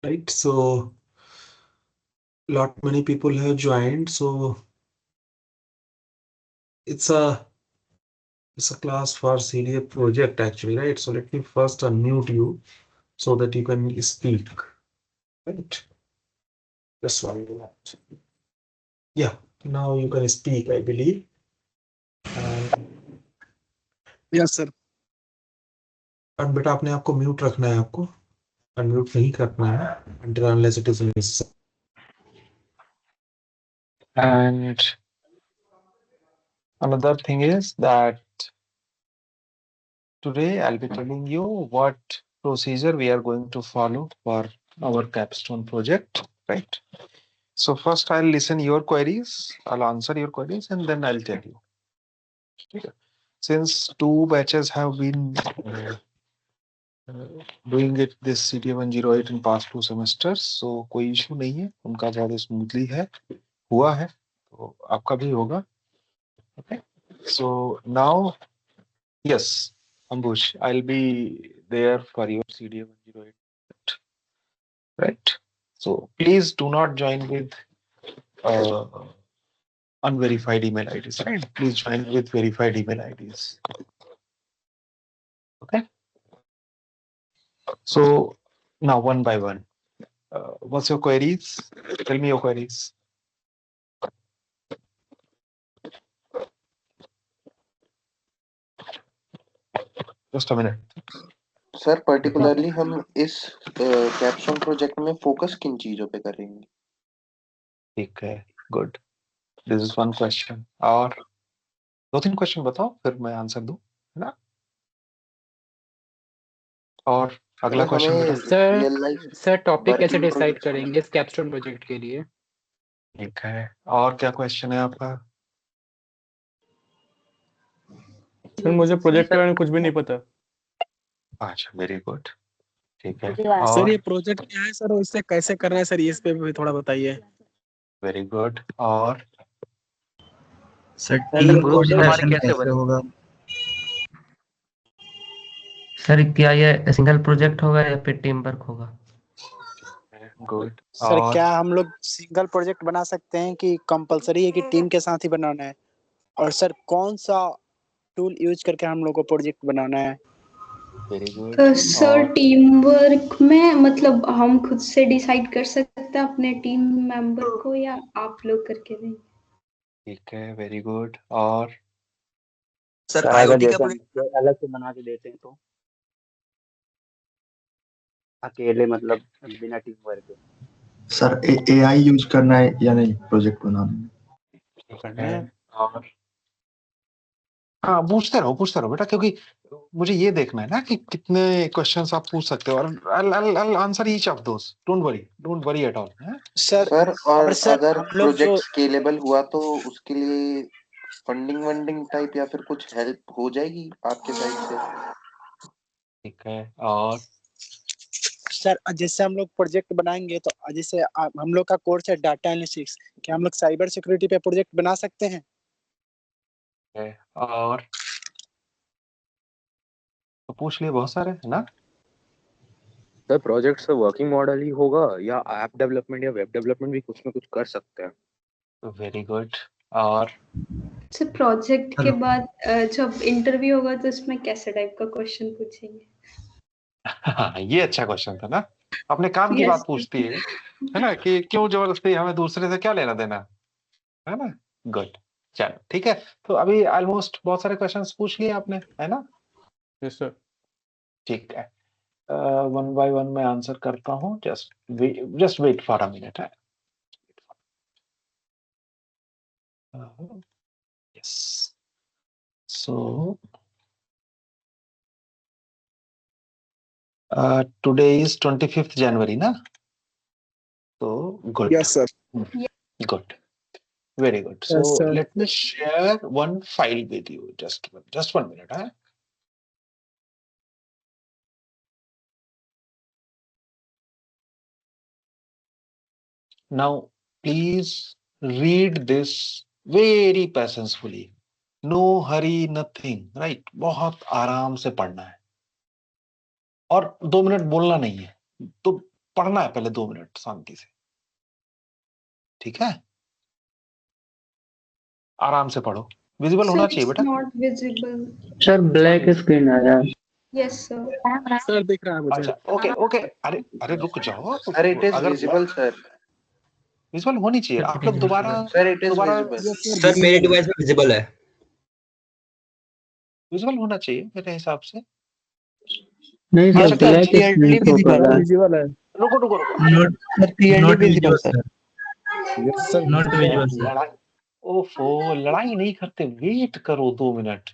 right? So lot many people have joined, so it's a class for CDF project actually, right? So let me first unmute you so that you can speak, right? Just 1 minute. Yeah, now you can speak, I believe. Yes sir. और बेटा अपने आप को mute रखना है, आपको unmute नहीं रखना है until unless it is necessary. And another thing is that today I'll be telling you what procedure we are going to follow for our capstone project, right? So first I'll listen your queries, I'll answer your queries, and then I'll tell you. Okay. Since 2 batches have been doing it this CTA 108 in past 2 semesters, so कोई issue नहीं है, उनका बहुत smoothly है, हुआ है, तो आपका भी होगा. Okay. So now, yes, Ambush, I'll be there for your CDA 108, right? So please do not join with unverified email IDs, right? Please join with verified email IDs. Okay. So now one by one, what's your queries? Tell me your queries. Just a minute. Sir particularly हम इस कैप्स्टोन project में focus किन चीजों पे करेंगे? ठीक है, good. This is one question. और 2-3 क्वेश्चन बताओ, फिर मैं आंसर दूं, है ना? और अगला क्वेश्चन सर टॉपिक कैसे डिसाइड करेंगे इस कैप्स्टोन प्रोजेक्ट के लिए? ठीक है, और क्या क्वेश्चन है आपका? सर मुझे प्रोजेक्ट के बारे में कुछ भी नहीं पता. अच्छा, वेरी गुड. ठीक है, सर ये प्रोजेक्ट क्या है सर और इससे कैसे करना है सर, इस पे भी थोड़ा बताइए. Very good. और सर टीम कोऑर्डिनेशन कैसे होगा? सर क्या ये सिंगल प्रोजेक्ट होगा या फिर टीम वर्क होगा? गुड. सर क्या हम लोग सिंगल प्रोजेक्ट बना सकते हैं कि कंपलसरी है कि टीम के साथ ही बनाना है? और सर कौन सा टूल यूज करके हम लोग को प्रोजेक्ट बनाना है? Very good. Sir team work में मतलब हम खुद से डिसाइड कर सकते हैं अपने टीम मेंबर को या आप लोग करके देंगे? ठीक है, वेरी गुड. और सर आईओटी का प्रोजेक्ट अलग से बना के देते हैं तो अकेले, मतलब बिना टीम वर्क के. सर एआई यूज करना है या नहीं प्रोजेक्ट बनाने में? ठीक है. और हाँ, पूछते रहो बेटा, क्योंकि मुझे ये देखना है ना कि कितने क्वेश्चंस आप पूछ सकते हो. और I'll answer each of those. Don't worry at all. Sir और अगर प्रोजेक्ट स्केलेबल हुआ तो उसके लिए फंडिंग टाइप या फिर कुछ हेल्प हो जाएगी आपके साइड से? ठीक है. और सर जैसे हम लोग प्रोजेक्ट बनाएंगे तो जैसे हम लोग का कोर्स है डाटा एनालिटिक्स, क्या हम लोग साइबर सिक्योरिटी पे प्रोजेक्ट बना सकते हैं? और तो पूछ लिए बहुत सारे, है ना? सर प्रोजेक्ट से वर्किंग मॉडल ही होगा या ऐप डेवलपमेंट या वेब डेवलपमेंट भी कुछ ना कुछ कर सकते हैं? Very good. और सर प्रोजेक्ट के बाद जब इंटरव्यू होगा तो उसमें कैसे टाइप का क्वेश्चन पूछेंगे? ये अच्छा क्वेश्चन था ना. अपने काम की बात पूछती है ना, कि क्यों जबरदस्ती, हमें दूसरे से क्या लेना देना, है ना? गुड. चलो ठीक है. तो अभी ऑलमोस्ट बहुत सारे क्वेश्चंस पूछ लिए आपने, है ना? Yes sir. ठीक है. वन बाय वन मैं आंसर करता हूँ. Just wait for a minute. है yes. So today is 25th January ना? तो good. Yes sir. Good. Very good. So let me share one file with you. Just 1 minute. Huh? Now, please read this very patiently. No hurry, nothing. Right? बहुत आराम से पढ़ना है. और 2 minute बोलना नहीं है. तो पढ़ना है पहले 2 मिनट शांति से, ठीक है? आराम से पढ़ो, विजिबल होना Sir, चाहिए it's बेटा। not visible. Sir black screen आ रहा है। Yes, sir. सर दिख रहा है मुझे। अच्छा ओके ओके, अरे अरे रुक जाओ। सर इट इज अगर विजिबल सर। विजुअल होनी चाहिए, आप लोग दोबारा सर इट इज दोबारा विजिबल। सर मेरे डिवाइस में विजिबल है। विजुअल होना चाहिए मेरे हिसाब से। नहीं अच्छा, सर ब्लैक स्क्रीन शो कर रहा है। विजिबल है। रुको रुको रुको, not visible sir, yes sir. Not visible sir. लड़ाई, ओफो लड़ाई नहीं करते, वेट करो 2 मिनट,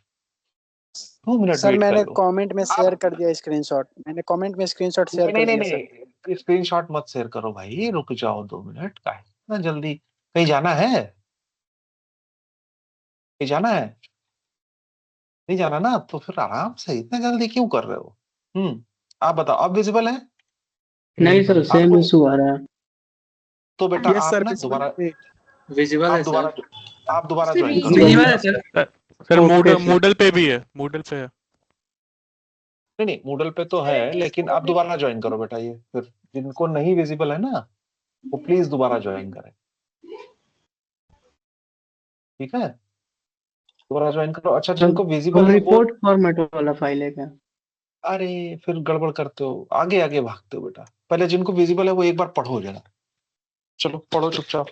2 मिनट सर वेट कर मैंने लो। कमेंट में शेयर कर दिया स्क्रीनशॉट, मैंने कमेंट में स्क्रीनशॉट शेयर नहीं कर नहीं दिया सर। नहीं, स्क्रीनशॉट मत शेयर करो भाई, रुक जाओ 2 मिनट, काहे इतना जल्दी? कहीं जाना है? कहीं जाना है? नहीं जाना ना, तो फिर आराम से, इतना जल्दी क्यों कर रहे हो? आप बताओ, अब विजिबल है? नहीं सर सेम आपको इशू आ रहा है। तो बेटा यस आप सर ना दोबारा, विजिबल है सर। आप दोबारा Sir, ज्वाइन it's करो। visible. सर ओके, मूडल पे भी है, मूडल पे है। नहीं नहीं, मूडल पे तो है, लेकिन आप दोबारा ज्वाइन करो बेटा। ये फिर जिनको नहीं विजिबल है ना, वो प्लीज दोबारा ज्वाइन करें, ठीक है? दोबारा ज्वाइन करो। अच्छा, जिनको विजिबल है वो, रिपोर्ट फॉर्मेट वाला फाइल है क्या? अरे फिर गड़बड़ करते हो, आगे आगे भागते हो बेटा। पहले जिनको विजिबल है वो एक बार पढ़ो जरा, चलो पढ़ो चुपचाप।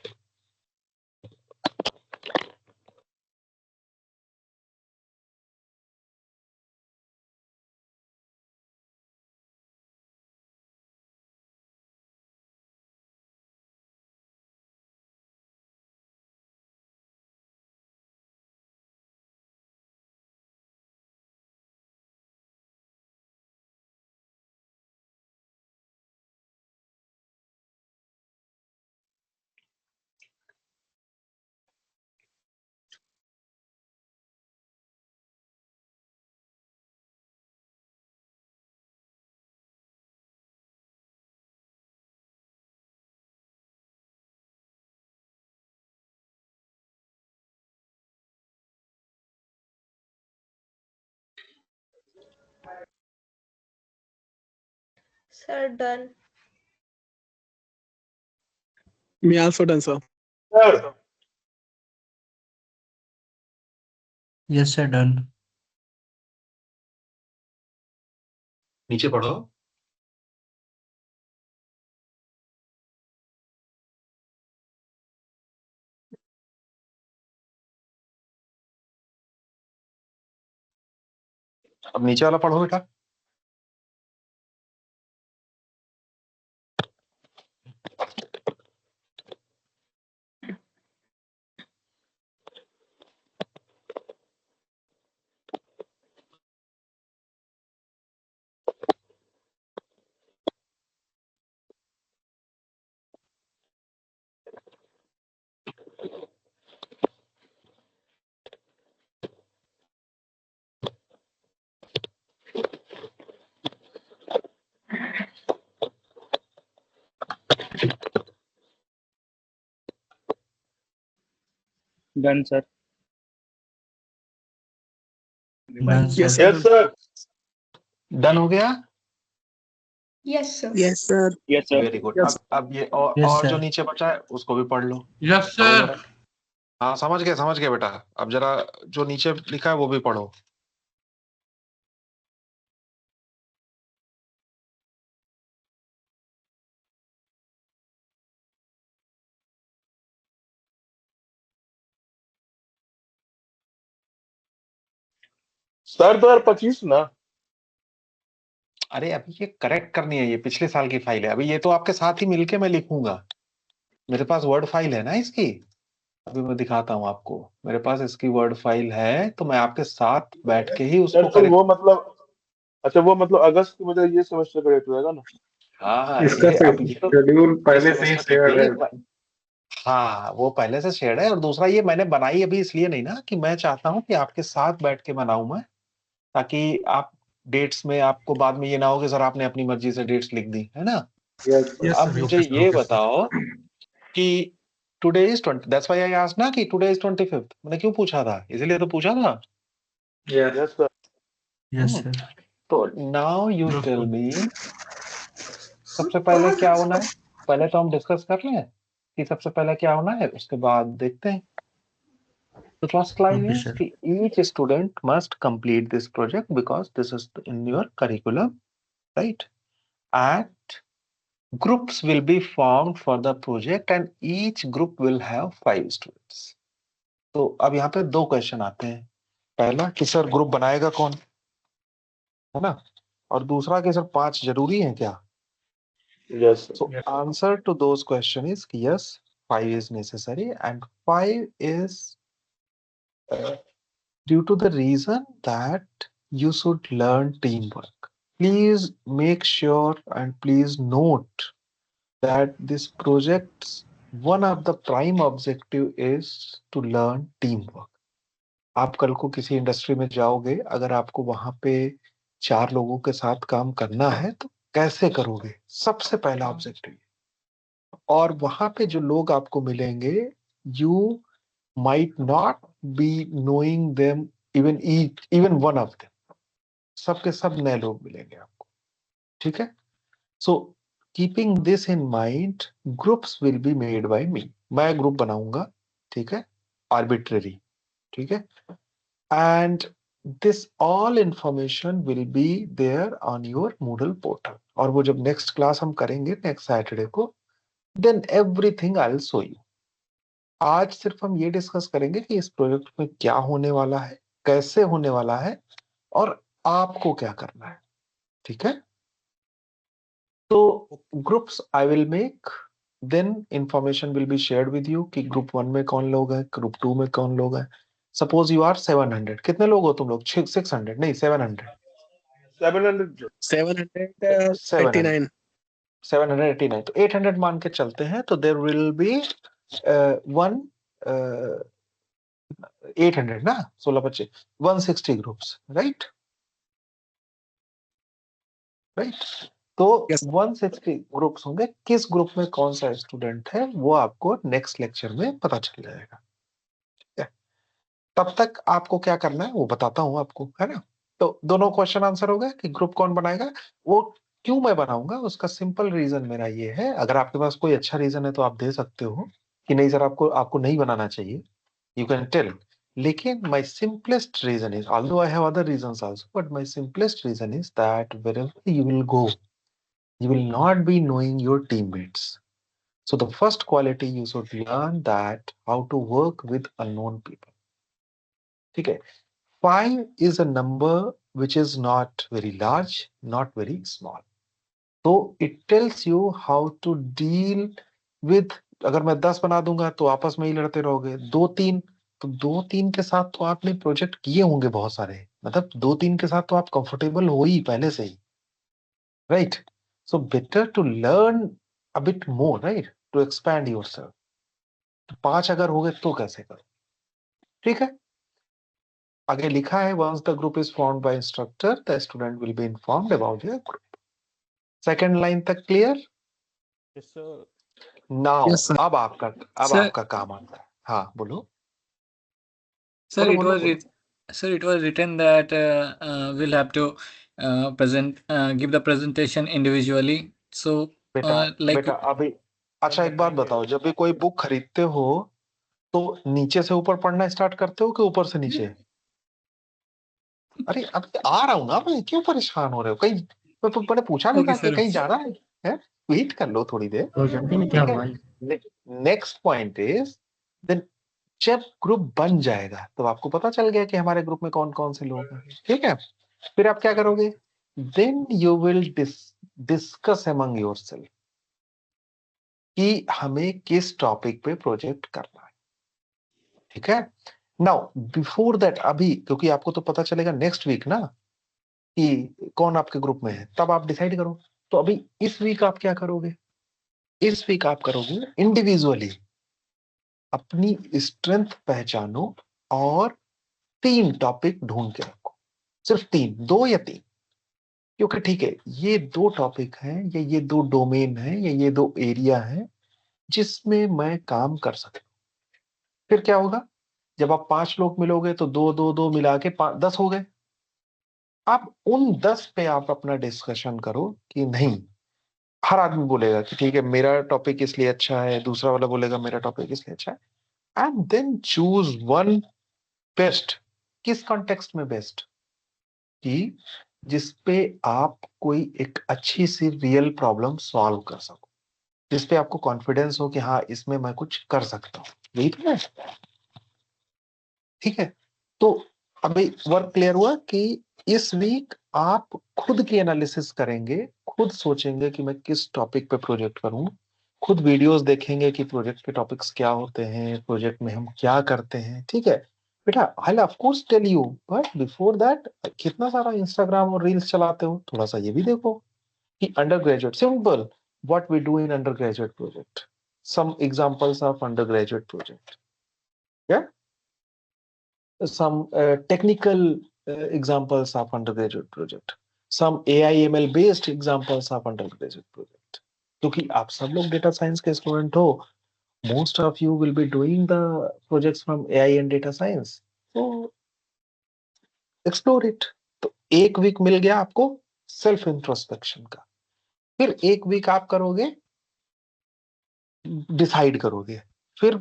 Sir, done. Me also done sir. Yes sir done. नीचे पढ़ो। अब नीचे वाला पढ़ो बेटा। Done sir. Yes sir. Done हो गया? Yes, sir. Yes sir. Yes sir. Very good. अब ये और जो नीचे बचा है उसको भी पढ़ लो। Yes sir. हाँ समझ गए बेटा। अब जरा जो नीचे लिखा है वो भी पढ़ो। सर 2025 ना। अरे अभी ये करेक्ट करनी है, ये पिछले साल की फाइल है। अभी ये तो आपके साथ ही मिलके मैं लिखूंगा, मेरे पास वर्ड फाइल है ना इसकी। अभी मैं दिखाता हूँ आपको, मेरे पास इसकी वर्ड फाइल है, तो मैं आपके साथ बैठ के ही उसको सर वो मतलब, अच्छा वो मतलब अगस्त की मतलब ये सेमेस्टर का डेट रहेगा ना? हाँ इसका शेड्यूल पहले से ही शेयर है। हाँ वो पहले से शेयर है। और दूसरा ये मैंने बनाई अभी इसलिए नहीं ना, कि मैं चाहता हूँ कि आपके साथ बैठ के बनाऊं मैं, ताकि आप डेट्स में आपको बाद में ये ना हो कि सर आपने अपनी मर्जी से डेट्स लिख दी, है ना? अब मुझे ये बताओ कि today is 20, that's why I asked ना कि टुडे इज 25th। मैंने क्यों पूछा था? इसीलिए तो पूछा था। Yes sir. Yes sir. तो नाउ यू टेल मी सबसे पहले क्या होना है, पहले तो हम डिस्कस कर लें कि सबसे पहले क्या होना है, उसके बाद देखते हैं। The first line Okay, is sir. कि each student must complete this project because this is in your curriculum, right? And groups will be formed for the project and each group will have 5 students. तो अब यहाँ पे 2 question आते हैं। पहला कि sir group बनाएगा कौन, है ना, और दूसरा कि सर 5 जरूरी है क्या? Yes, sir. So answer to those question is yes, 5 is necessary and 5 is due to the reason that you should learn teamwork. Please make sure and please note that this project's one of the prime objective is to learn teamwork. आप कल को किसी industry में जाओगे, अगर आपको वहां पे 4 लोगों के साथ काम करना है तो कैसे करोगे, सबसे पहला ऑब्जेक्टिव। और वहां पे जो लोग आपको मिलेंगे, you might not be knowing them even one of them, सबके सब नए लोग मिलेंगे आपको, ठीक है। So keeping this in mind, groups will be made by me, मैं ग्रुप बनाऊंगा, ठीक है, आर्बिट्ररी, ठीक है, and this all information will be there on your Moodle portal. और वो जब नेक्स्ट क्लास हम करेंगे नेक्स्ट सैटरडे को, then everything I will show you. आज सिर्फ हम ये डिस्कस करेंगे कि इस प्रोजेक्ट में क्या होने वाला है, कैसे होने वाला है और आपको क्या करना है, ठीक है। तो groups I will make, then information will be shared with you कि ग्रुप 1 में कौन लोग हैं, ग्रुप 2 में कौन लोग हैं। सपोज यू आर 700, कितने लोग हो तुम लोग? 600 नहीं 700, 700. 789 789, तो 800 मान के चलते हैं, तो देयर विल बी 800 ना, 16 बच्चे, 160 ग्रुप्स, राइट। तो 160 ग्रुप्स होंगे, किस ग्रुप में कौन सा स्टूडेंट है वो आपको नेक्स्ट लेक्चर में पता चल जाएगा, ठीक है। तब तक आपको क्या करना है वो बताता हूं आपको, है ना। तो दोनों क्वेश्चन आंसर हो गए कि ग्रुप कौन बनाएगा। वो क्यों मैं बनाऊंगा, उसका सिंपल रीजन मेरा ये है, अगर आपके पास कोई अच्छा रीजन है तो आप दे सकते हो कि नहीं सर आपको नहीं बनाना चाहिए, you can tell. लेकिन my simplest reason is, although I have other reasons also, but my simplest reason is that wherever you will go, you will not be knowing your teammates. So the first quality you should learn that how to work with unknown people. ठीक है। 5 is a number which is not very large, not very small. So it tells you how to deal with, अगर मैं 10 बना दूंगा तो आपस में ही लड़ते रहोगे, 2-3, तो 2-3 के साथ तो आपने प्रोजेक्ट किए होंगे बहुत सारे, मतलब 2-3 के साथ तो आप कंफर्टेबल हो ही पहले से ही, right. So better to learn a bit more, right, to expand yourself. तो 5 अगर हो गए तो कैसे करो, ठीक है। आगे लिखा है, once the group is formed by instructor the student will be informed about your group. Second line तक क्लियर? नाउ अब आपका काम आता है। हाँ बोलो। Sir, बोलो, it बोलो, was बोलो। sir, it was written that we'll have to give the presentation individually. So, like, बेटा अभी, अच्छा एक बात बताओ, जब भी कोई बुक खरीदते हो तो नीचे से ऊपर पढ़ना स्टार्ट करते हो कि ऊपर से नीचे? अरे अभी आ रहा हूँ ना मैं, क्यों परेशान हो रहे हो? कहीं तो मैंने पूछा नहीं okay, था कि sir. कहीं जाना है? वेट कर लो थोड़ी देर, तो जल्दी में क्या ठीक हुआ? है। नेक्स्ट पॉइंट इज, देन जब ग्रुप बन जाएगा तो आपको पता चल गया कि हमारे ग्रुप में कौन कौन से लोग हैं, ठीक है। फिर आप क्या करोगे, then you will discuss among yourself कि हमें किस टॉपिक पे प्रोजेक्ट करना है, ठीक है। नाउ बिफोर दैट, अभी क्योंकि आपको तो पता चलेगा नेक्स्ट वीक ना कि कौन आपके ग्रुप में है, तब आप डिसाइड करो। तो अभी इस वीक आप क्या करोगे, इस वीक आप करोगे इंडिविजुअली अपनी स्ट्रेंथ पहचानो और 3 टॉपिक ढूंढ के रखो, सिर्फ 3, 2 या 3, क्योंकि ठीक है ये 2 टॉपिक हैं या ये 2 डोमेन हैं या ये 2 एरिया हैं जिसमें मैं काम कर सकता हूं। फिर क्या होगा, जब आप 5 लोग मिलोगे तो 2-2-2 मिला के 10 हो गए। आप उन 10 पे आप अपना डिस्कशन करो कि नहीं हर आदमी बोलेगा कि ठीक है मेरा टॉपिक इसलिए अच्छा है, दूसरा वाला बोलेगा मेरा टॉपिक इसलिए अच्छा है, and then choose one best. किस कॉन्टेक्स्ट में बेस्ट? कि जिसपे आप कोई एक अच्छी सी रियल प्रॉब्लम सॉल्व कर सको, जिसपे आपको कॉन्फिडेंस हो कि हाँ इसमें मैं कुछ कर सकता हूँ, यही तो है। ठीक है, तो अभी वर्क क्लियर हुआ कि इस वीक आप खुद की एनालिसिस करेंगे, खुद सोचेंगे कि मैं किस टॉपिक पे प्रोजेक्ट करूं, खुद वीडियोस देखेंगे कि प्रोजेक्ट के टॉपिक्स क्या होते हैं, प्रोजेक्ट में हम क्या करते हैं। ठीक है बेटा, I will of course tell you, but before that कितना सारा इंस्टाग्राम और रील्स चलाते हो, थोड़ा सा ये भी देखो कि undergraduate simple what we do in undergraduate project, some examples of undergraduate project, yeah, some technical examples of undergraduate project, some AI ML based examples of undergraduate project. क्योंकि आप सब लोग डेटा साइंस के student हो, most of you will be doing the projects from AI and data science, so explore it. तो एक week मिल गया आपको सेल्फ इंट्रोस्पेक्शन का, फिर एक वीक आप करोगे, डिसाइड करोगे, फिर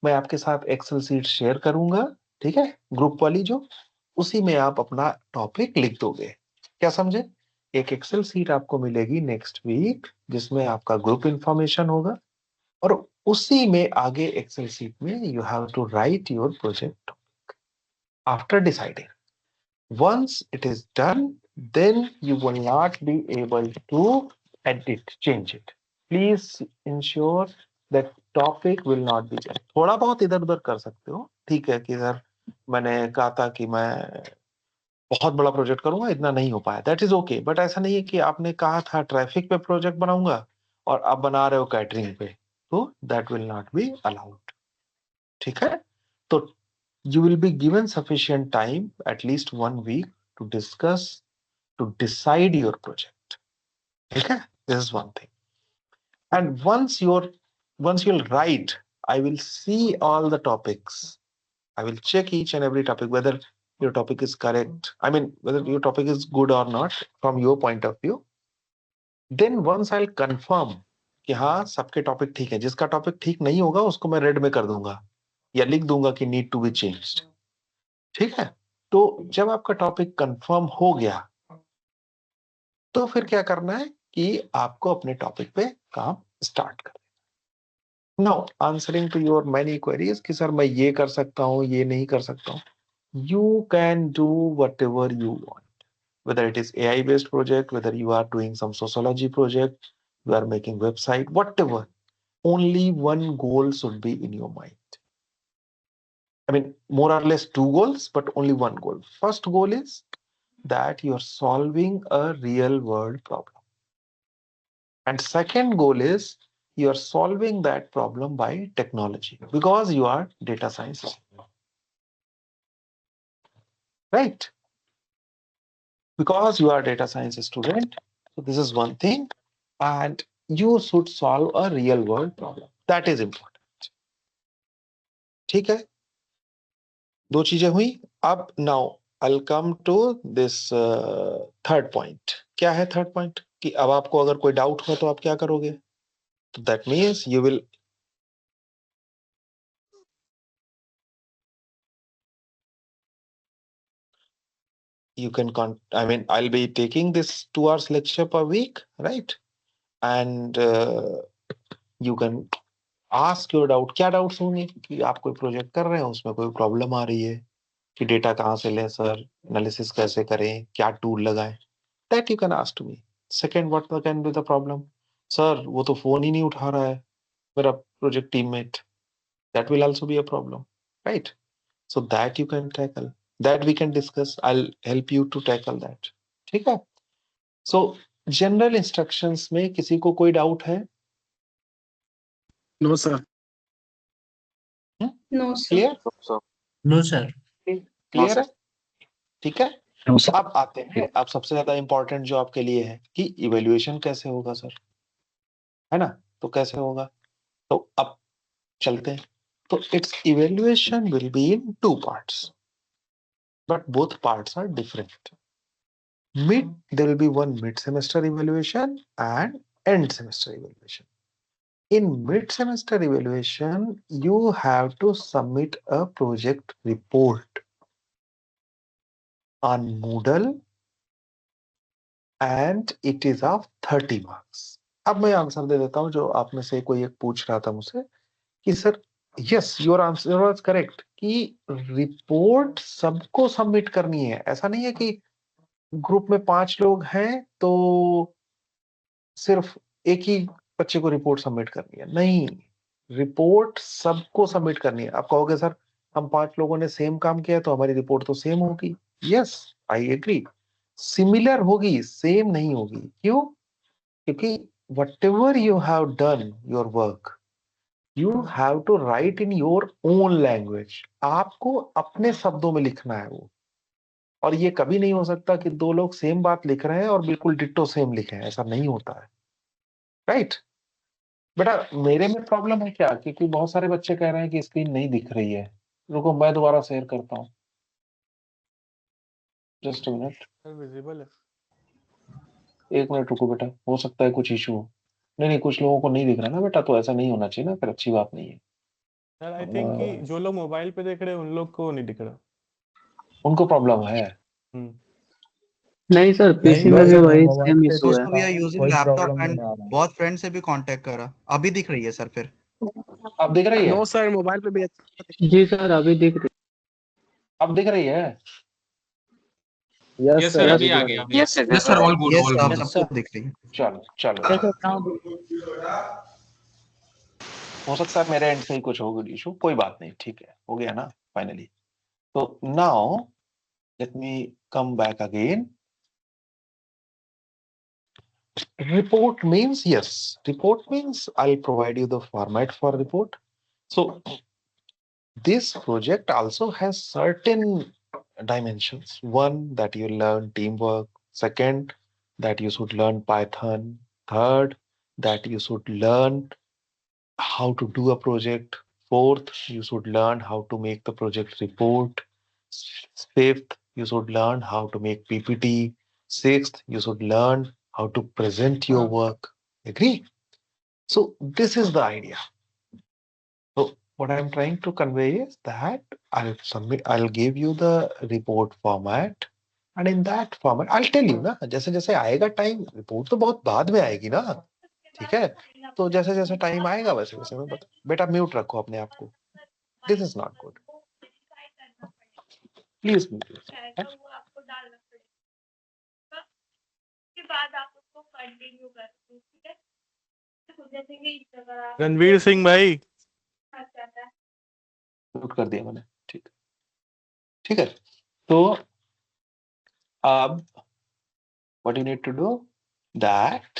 मैं आपके साथ एक्सेल सीट शेयर करूंगा, ठीक है, ग्रुप वाली जो, उसी में आप अपना टॉपिक लिख दोगे। क्या समझे? एक एक्सेल सीट आपको मिलेगी नेक्स्ट वीक, जिसमें आपका ग्रुप इंफॉर्मेशन होगा, और उसी में आगे एक्सेल सीट में you have to write your project after deciding. once it is done, then you will not be able to edit, change it. Please ensure that topic will not be changed. थोड़ा बहुत इधर उधर कर सकते हो, ठीक है, कि सर मैंने कहा था कि मैं बहुत बड़ा प्रोजेक्ट करूंगा, इतना नहीं हो पाया, दैट इज ओके, बट ऐसा नहीं है कि आपने कहा था ट्रैफिक पे प्रोजेक्ट बनाऊंगा और आप बना रहे हो कैटरिंग पे, तो that will not be allowed. ठीक है, तो you will be given sufficient time, at least 1 week, to discuss, to decide your project. Okay, this is one thing. And once you'll write, I will see all the topics, I will check each and every topic whether your topic is correct, I mean whether your topic is good or not from your point of view. Then once I'll confirm कि हाँ सबके topic ठीक है, जिसका topic ठीक नहीं होगा उसको मैं रेड में कर दूंगा या लिख दूंगा कि नीड टू बी चेंज्ड। ठीक है, तो जब आपका टॉपिक कंफर्म हो गया, तो फिर क्या करना है कि आपको अपने टॉपिक पे काम स्टार्ट करना। Now answering to your many queries कि सर मैं ये कर सकता हूँ, ये नहीं कर सकता हूँ, you can do what ever you want, whether it is AI based project, whether you are doing some sociology project, you are making website, whatever, only one goal should be in your mind. I mean, more or less 2 goals, but only one goal. First goal is that you are solving a real world problem. And second goal is you are solving that problem by technology, because you are data science. Right? Because you are data science student. So this is one thing. And you should solve a real world problem. That is important. ठीक है? 2 चीजें हुई। अब now I'll come to this third point. क्या है third point? कि अब आपको अगर कोई डाउट हो तो आप क्या करोगे? तो that means you will I mean, I'll be taking this 2 hours lecture per week, right? And you can ask your doubt. क्या doubts होंगे कि आप कोई प्रोजेक्ट कर रहे हैं, उसमें कोई प्रॉब्लम आ रही है कि डेटा कहाँ से लें सर, एनालिसिस कैसे करें, क्या टूल लगाएं, that you can ask to me. Second, what can be the problem? Sir वो तो फोन ही नहीं उठा रहा है मेरा project teammate, that will also be a problem, right? So that you can tackle, that we can discuss. I'll help you to tackle that. ठीक है? So general instructions में किसी को कोई डाउट है? No sir. No clear? Sir. No sir. Clear है? ठीक है, अब आते हैं, अब सबसे ज्यादा इंपॉर्टेंट जो आपके लिए है कि इवेल्युएशन कैसे होगा सर, है ना? तो कैसे होगा, तो अब चलते हैं। तो it's evaluation will be in 2 parts, but both parts are different. There will be one mid semester evaluation and end semester evaluation. In mid-semester evaluation, you have to submit a project report on Moodle and it is of 30 marks. अब मैं answer दे देता हूं जो आप में से कोई एक पूछ रहा था मुझसे कि sir yes your answer was correct कि रिपोर्ट सबको सबमिट करनी है। ऐसा नहीं है कि ग्रुप में 5 लोग हैं तो सिर्फ एक ही बच्चे को रिपोर्ट सबमिट करनी है, नहीं, रिपोर्ट सबको सबमिट करनी है। आप कहोगे सर हम 5 लोगों ने सेम काम किया तो हमारी रिपोर्ट तो सेम होगी। यस आई एग्री, सिमिलर होगी, सेम नहीं होगी। क्यों? क्योंकि whatever you have done your work you have to write in your own language। आपको अपने शब्दों में लिखना है वो, और ये कभी नहीं हो सकता कि 2 लोग सेम बात लिख रहे हैं और बिल्कुल डिट्टो सेम लिखे हैं, ऐसा नहीं होता है, राइट? बेटा मेरे में प्रॉब्लम है क्या, क्योंकि बहुत सारे बच्चे कह रहे हैं कि स्क्रीन नहीं दिख रही है। रुको मैं दोबारा शेयर करता हूँ, जस्ट अ मिनट। विजिबल है। 1 मिनट रुको बेटा, हो सकता है कुछ इशू हो। नहीं कुछ लोगों को नहीं दिख रहा ना बेटा, तो ऐसा नहीं होना चाहिए ना, फिर अच्छी बात नहीं है। सर आई थिंक कि जो लोग मोबाइल पे देख रहे हैं उन लोग को नहीं दिख रहा। उनको प्रॉब्लम है। नहीं सर, पीसी में भी वही सेम इशू है। We are using laptop and बहुत फ्रेंड से भी कांटेक्ट करा, अभी दिख रही है सर। फिर अब दिख रही है? नो सर, मोबाइल पे भी जी सर अभी दिख रही। अब दिख रही है? यस सर अभी आ गया। Yes sir all good all good सबको दिख रही है। चलो चलो, हो सकता है मेरे एंड से ही कुछ हो गया इशू, कोई बात नहीं, ठीक है, हो गया ना फाइनली। तो now let me come back again. Report means, yes, report means I'll provide you the format for report. So this project also has certain dimensions. One, that you learn teamwork. Second, that you should learn Python. Third, that you should learn how to do a project. Fourth, you should learn how to make the project report. Fifth, you should learn how to make PPT. Sixth, you should learn how to present your work. Agree? So this is the idea. So what I'm trying to convey is that I'll give you the report format, and in that format I'll tell you ना, जैसे जैसे आएगा time, report तो बहुत बाद में आएगी ना, ठीक है? तो जैसे जैसे टाइम आएगा वैसे वैसे मैं बता। बेटा म्यूट रखो अपने आप को, this is not good, please mute. Ranveer Singh भाई म्यूट कर दिया मैंने, ठीक ठीक है। तो अब what you need to do that,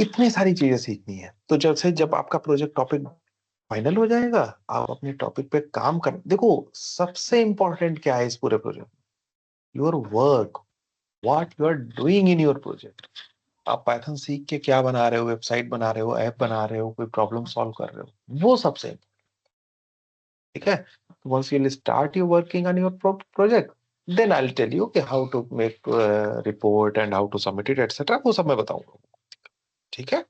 इतनी सारी चीजें सीखनी है। तो जब आपका प्रोजेक्ट टॉपिक फाइनल हो जाएगा, आप अपने टॉपिक पे काम कर। देखो सबसे इंपॉर्टेंट क्या है इस पूरे प्रोजेक्ट में, your work, what you are doing in your project. आप पाइथन सीख के क्या बना रहे हो, वेबसाइट बना रहे हो, ऐप बना रहे हो, कोई प्रॉब्लम सॉल्व कर रहे हो, वो सबसे, ठीक है? Once you will start your working on your project, then I will tell you कि how to make report and how to submit it etcetera, वो सब मैं बताऊंगा, ठीक है?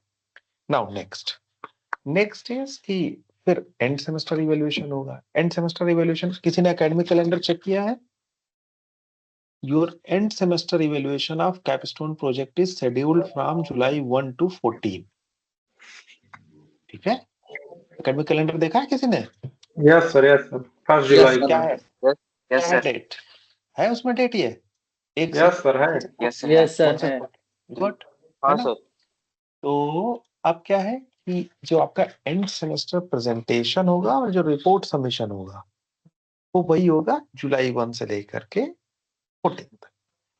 नाउ नेक्स्ट इज कि फिर एंड सेमेस्टर इवैल्यूएशन होगा। एंड सेमेस्टर इवैल्यूएशन, किसी ने एकेडमिक कैलेंडर चेक किया है? Your end semester evaluation of Capstone project is scheduled from July 1 to 14. ठीक है? एकेडमिक कैलेंडर देखा है किसी ने? यस सर 1 जुलाई क्या है? यस सर डेट है उसमें, डेट ये एक यस सर है। यस सर है। गुड। हाँ सर। तो अब क्या है कि जो आपका एंड सेमेस्टर प्रेजेंटेशन होगा और जो रिपोर्ट सबमिशन होगा वो वही होगा जुलाई 1 से लेकर के 14 तक।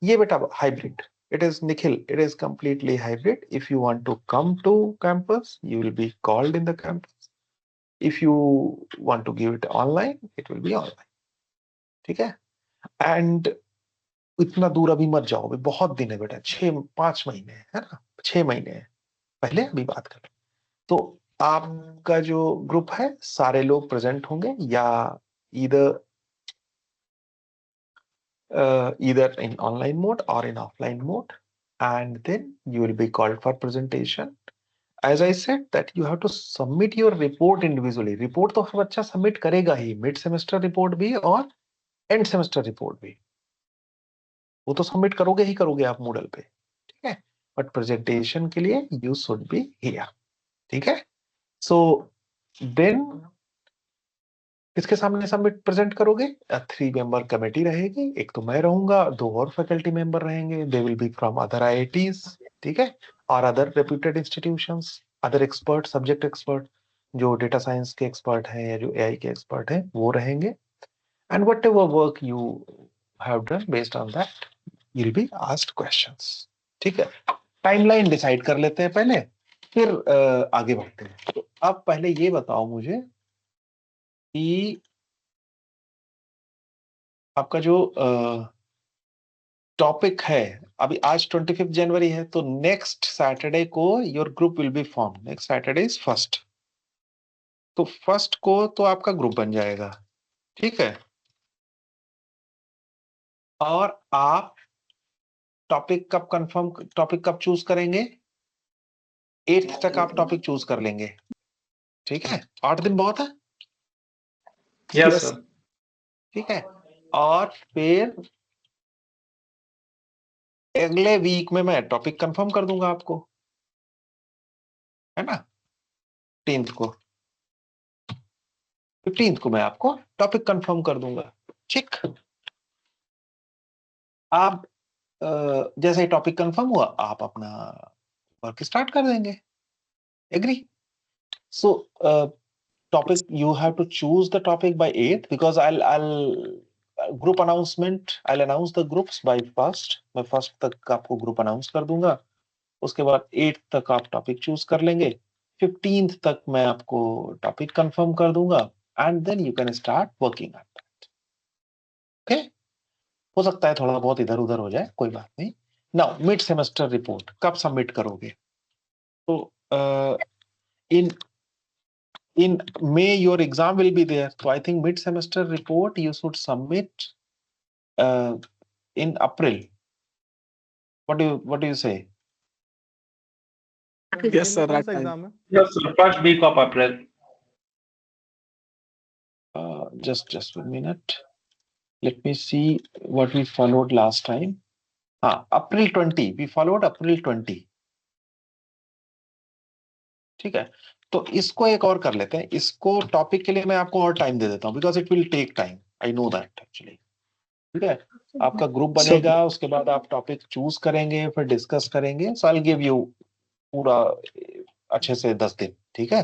ये बेटा hybrid, it is Nikhil, it is completely hybrid. If you want to come to campus, you will be called in the campus. If you want to give it online, it will be online. ठीक है? And इतना दूर अभी मत जाओ, अभी बहुत दिन है बेटा, 5 महीने है ना, 6 महीने है पहले, अभी बात कर। तो आपका जो ग्रुप है सारे लोग प्रेजेंट होंगे या either in online mode or in offline mode, and then you will be called for presentation. As I said that you have to submit your report individually. Report तो हर बच्चा submit करेगा ही, mid semester report भी और end semester report भी, वो तो submit करोगे ही करोगे आप Moodle पे, ठीक है, बट प्रेजेंटेशन के लिए you should be here, ठीक है. So then किसके सामने सबमिट प्रेजेंट करोगे? 3 मेंबर कमेटी रहेगी, एक तो मैं रहूंगा, 2 और फैकल्टी मेंबर रहेंगे, they will be from other IITs, ठीक है, और other reputed institutions, other expert, subject expert, जो डेटा साइंस के एक्सपर्ट हैं या जो AI के एक्सपर्ट हैं वो रहेंगे. And whatever work you have done based on that you will be asked questions, ठीक है. टाइमलाइन डिसाइड कर लेते हैं पहले, फिर आगे बढ़ते हैं. तो अब पहले ये बताओ मुझे कि आपका जो टॉपिक है, अभी आज 25 जनवरी है, तो नेक्स्ट सैटरडे को your group will be form. Next Saturday is 1st, तो 1st को तो आपका ग्रुप बन जाएगा, ठीक है. और आप टॉपिक कब चूज करेंगे? 8th तक आप टॉपिक चूज कर लेंगे, ठीक है. 8 दिन बहुत है. Yes sir. ठीक है. और फिर अगले वीक में मैं टॉपिक कंफर्म कर दूंगा आपको, है ना. 15th को मैं आपको टॉपिक कंफर्म कर दूंगा, ठीक. आप जैसे ही टॉपिक कंफर्म हुआ आप अपना वर्क स्टार्ट कर देंगे. Agree? So topic you have to choose the topic by 8th because I'll group announcement, I'll announce the groups by 1st. मैं 1st तक आपको ग्रुप अनाउंस कर दूंगा, उसके बाद 8th तक आप टॉपिक चूज कर लेंगे, 15th तक मैं आपको टॉपिक कंफर्म कर दूंगा and then you can start working on that. Okay. हो सकता है थोड़ा बहुत इधर उधर हो जाए, कोई बात नहीं. नाउ मिड सेमेस्टर रिपोर्ट कब सबमिट करोगे? तो in May your exam will be there, so I think mid semester report you should submit in April. What do you say? Yes sir, right time. Exam है? Yes, sir. First week of April. Just a minute, let me see what we followed last time. April 20 we followed, April 20, ठीक है. तो इसको एक और कर लेते हैं. इसको टॉपिक के लिए मैं आपको और टाइम दे देता हूं because it will take time, I know that actually, ठीक है. आपका ग्रुप बनेगा, उसके बाद आप टॉपिक चूज करेंगे, फिर डिस्कस करेंगे. So I will give you पूरा अच्छे से 10 दिन, ठीक है.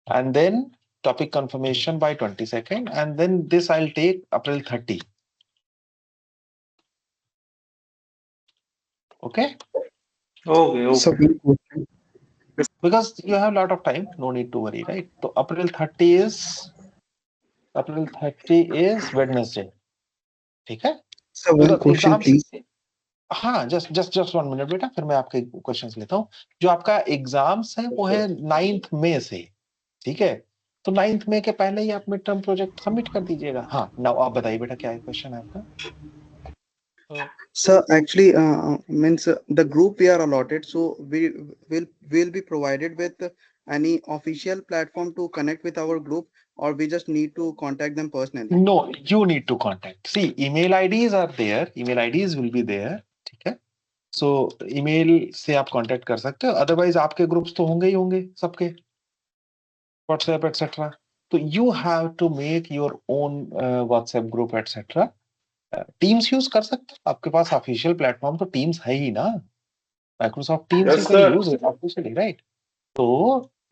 And then topic confirmation by 22nd and then this I will take April 30. Okay. Because you have a lot of time, no need to worry, right? So April 30 is Wednesday, ठीक है. Sir, one question please. हाँ, just 1 minute बेटा, फिर मैं आपके questions लेता हूँ. जो आपका एग्जाम्स है वो है 9th मई से, ठीक है. तो 9th मई के पहले ही आप मिड टर्म प्रोजेक्ट सबमिट कर दीजिएगा. हाँ, नाउ आप बताइए बेटा क्या क्वेश्चन है आपका? Sir, actually, means the group we are allotted, so we will be provided with any official platform to connect with our group, or we just need to contact them personally? No, you need to contact. See, email IDs are there. Email IDs will be there, ठीक है. So email से आप contact कर सकते हो. Otherwise आपके groups तो होंगे ही होंगे सबके, WhatsApp etc. तो you have to make your own WhatsApp group etc. Teams use कर सकते हो, आपके पास ऑफिशियल प्लेटफॉर्म तो Teams है ही ना. Microsoft Teams you can use it officially, right? तो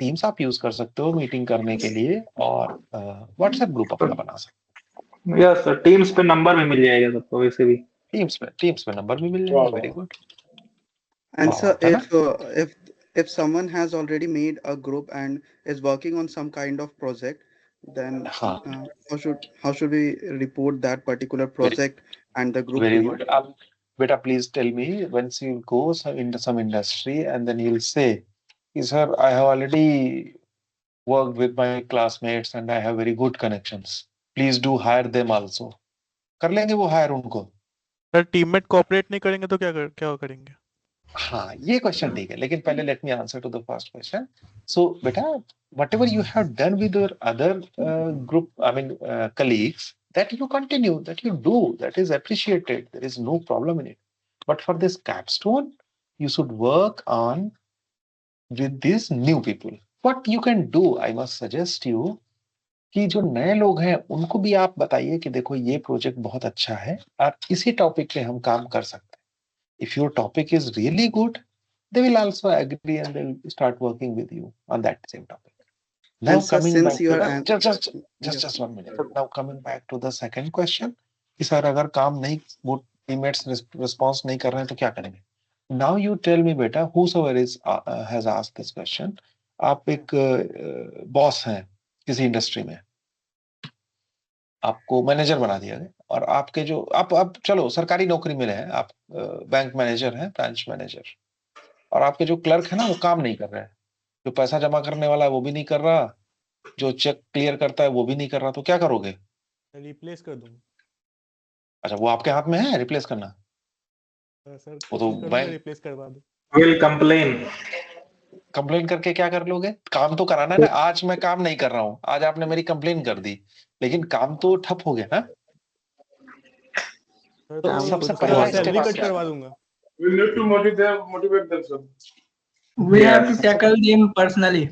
Teams आप यूज कर सकते हो मीटिंग करने के लिए और WhatsApp ग्रुप अपना बना सकते हो. Yes sir. टीम्स पे नंबर भी मिल जाएगा सबको, वैसे भी टीम्स पे नंबर भी मिल जाएगा. Very good. And sir, if someone has already made a group and is working on some kind of project, then how should we report that particular project and the group? Very good. Beta, please tell me, once you go into some industry and then you'll say, sir, I have already worked with my classmates and I have very good connections. Please do hire them also. कर लेंगे वो hire उनको. Sir teammate cooperate नहीं करेंगे तो क्या करेंगे? हाँ, ये क्वेश्चन ठीक है, लेकिन पहले let me answer to the first question. So बेटा, whatever you have done with your other group, I mean colleagues, that you continue, that you do, that is appreciated. There is no problem in it. But for this capstone, you should work on with these new people. What you can do, I must suggest you, कि जो नए लोग हैं उनको भी आप बताइए कि देखो ये प्रोजेक्ट बहुत अच्छा है और इसी टॉपिक पे हम काम कर सकते हैं. If your topic is really good, they will also agree and they will start working with you on that same topic. Now And sir, coming since back you to are just 1 minute. Now coming back to the second question, कि sir अगर काम नहीं, वो teammates response नहीं कर रहे हैं तो क्या करेंगे? Now you tell me बेटा, whosoever is has asked this question, आप एक बॉस हैं किसी इंडस्ट्री में, आपको मैनेजर बना दिया गया और आपके जो आप चलो सरकारी नौकरी में हैं, आप बैंक मैनेजर हैं, ब्रांच मैनेजर, और आपके जो क्लर्क है ना वो काम नहीं कर रहा है, जो पैसा जमा करने वाला है वो भी नहीं कर रहा, जो चेक क्लियर करता है वो भी नहीं कर रहा, तो क्या करोगे? रिप्लेस कर दूंगा. अच्छा, वो आपके हाथ में है रिप्लेस करना? सर वो तो बैंक रिप्लेस करवा दो. विल कंप्लेन करके क्या कर लोगे? काम तो कराना है ना. आज मैं काम नहीं कर रहा हूँ, आज आपने मेरी कंप्लेन कर दी, लेकिन काम तो ठप हो गया ना. तो सबसे पहला सैलरी कट करवा दूंगा. We need to motivate them, sir. We have to tackle them personally.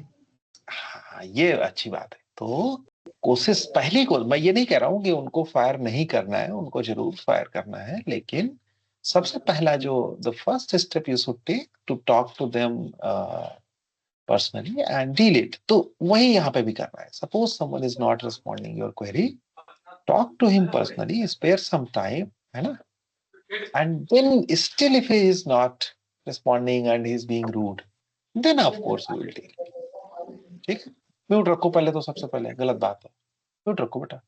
हाँ, ये अच्छी बात है. तो कोशिश पहली को, मैं ये नहीं कह रहा हूँ कि उनको फायर नहीं करना है, उनको जरूर फायर करना है, लेकिन सबसे पहला जो the first step you should take to talk to them personally and deal it. तो वही यहाँ पे भी करना है. Suppose someone is not responding your query, talk to him personally, spare some time, है ना, and then still if he is not responding and he is being rude, then of course we will take it. ठीक है, mute रखो पहले, तो सबसे पहले गलत बात है, म्यूट रखो बेटा.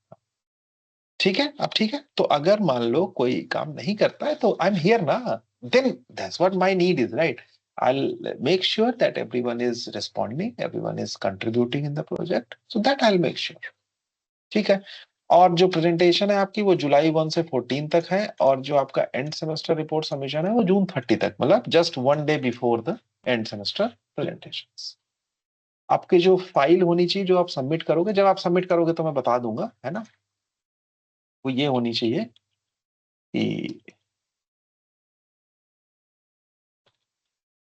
ठीक है, अब ठीक है. तो अगर मान लो कोई काम नहीं करता है तो आई एम हियर ना, then that's what my need is, right? I'll make sure that everyone is responding, everyone is contributing in the project, so that I'll make sure. ठीक है. और जो प्रेजेंटेशन है आपकी वो जुलाई 1 से 14 तक है, और जो आपका एंड सेमेस्टर रिपोर्ट सबमिशन है वो जून 30 तक, मतलब just 1 day before the end semester presentations. आपकी जो फाइल होनी चाहिए जो आप सबमिट करोगे, जब आप सबमिट करोगे तो मैं बता दूंगा, है ना, वो ये होनी चाहिए कि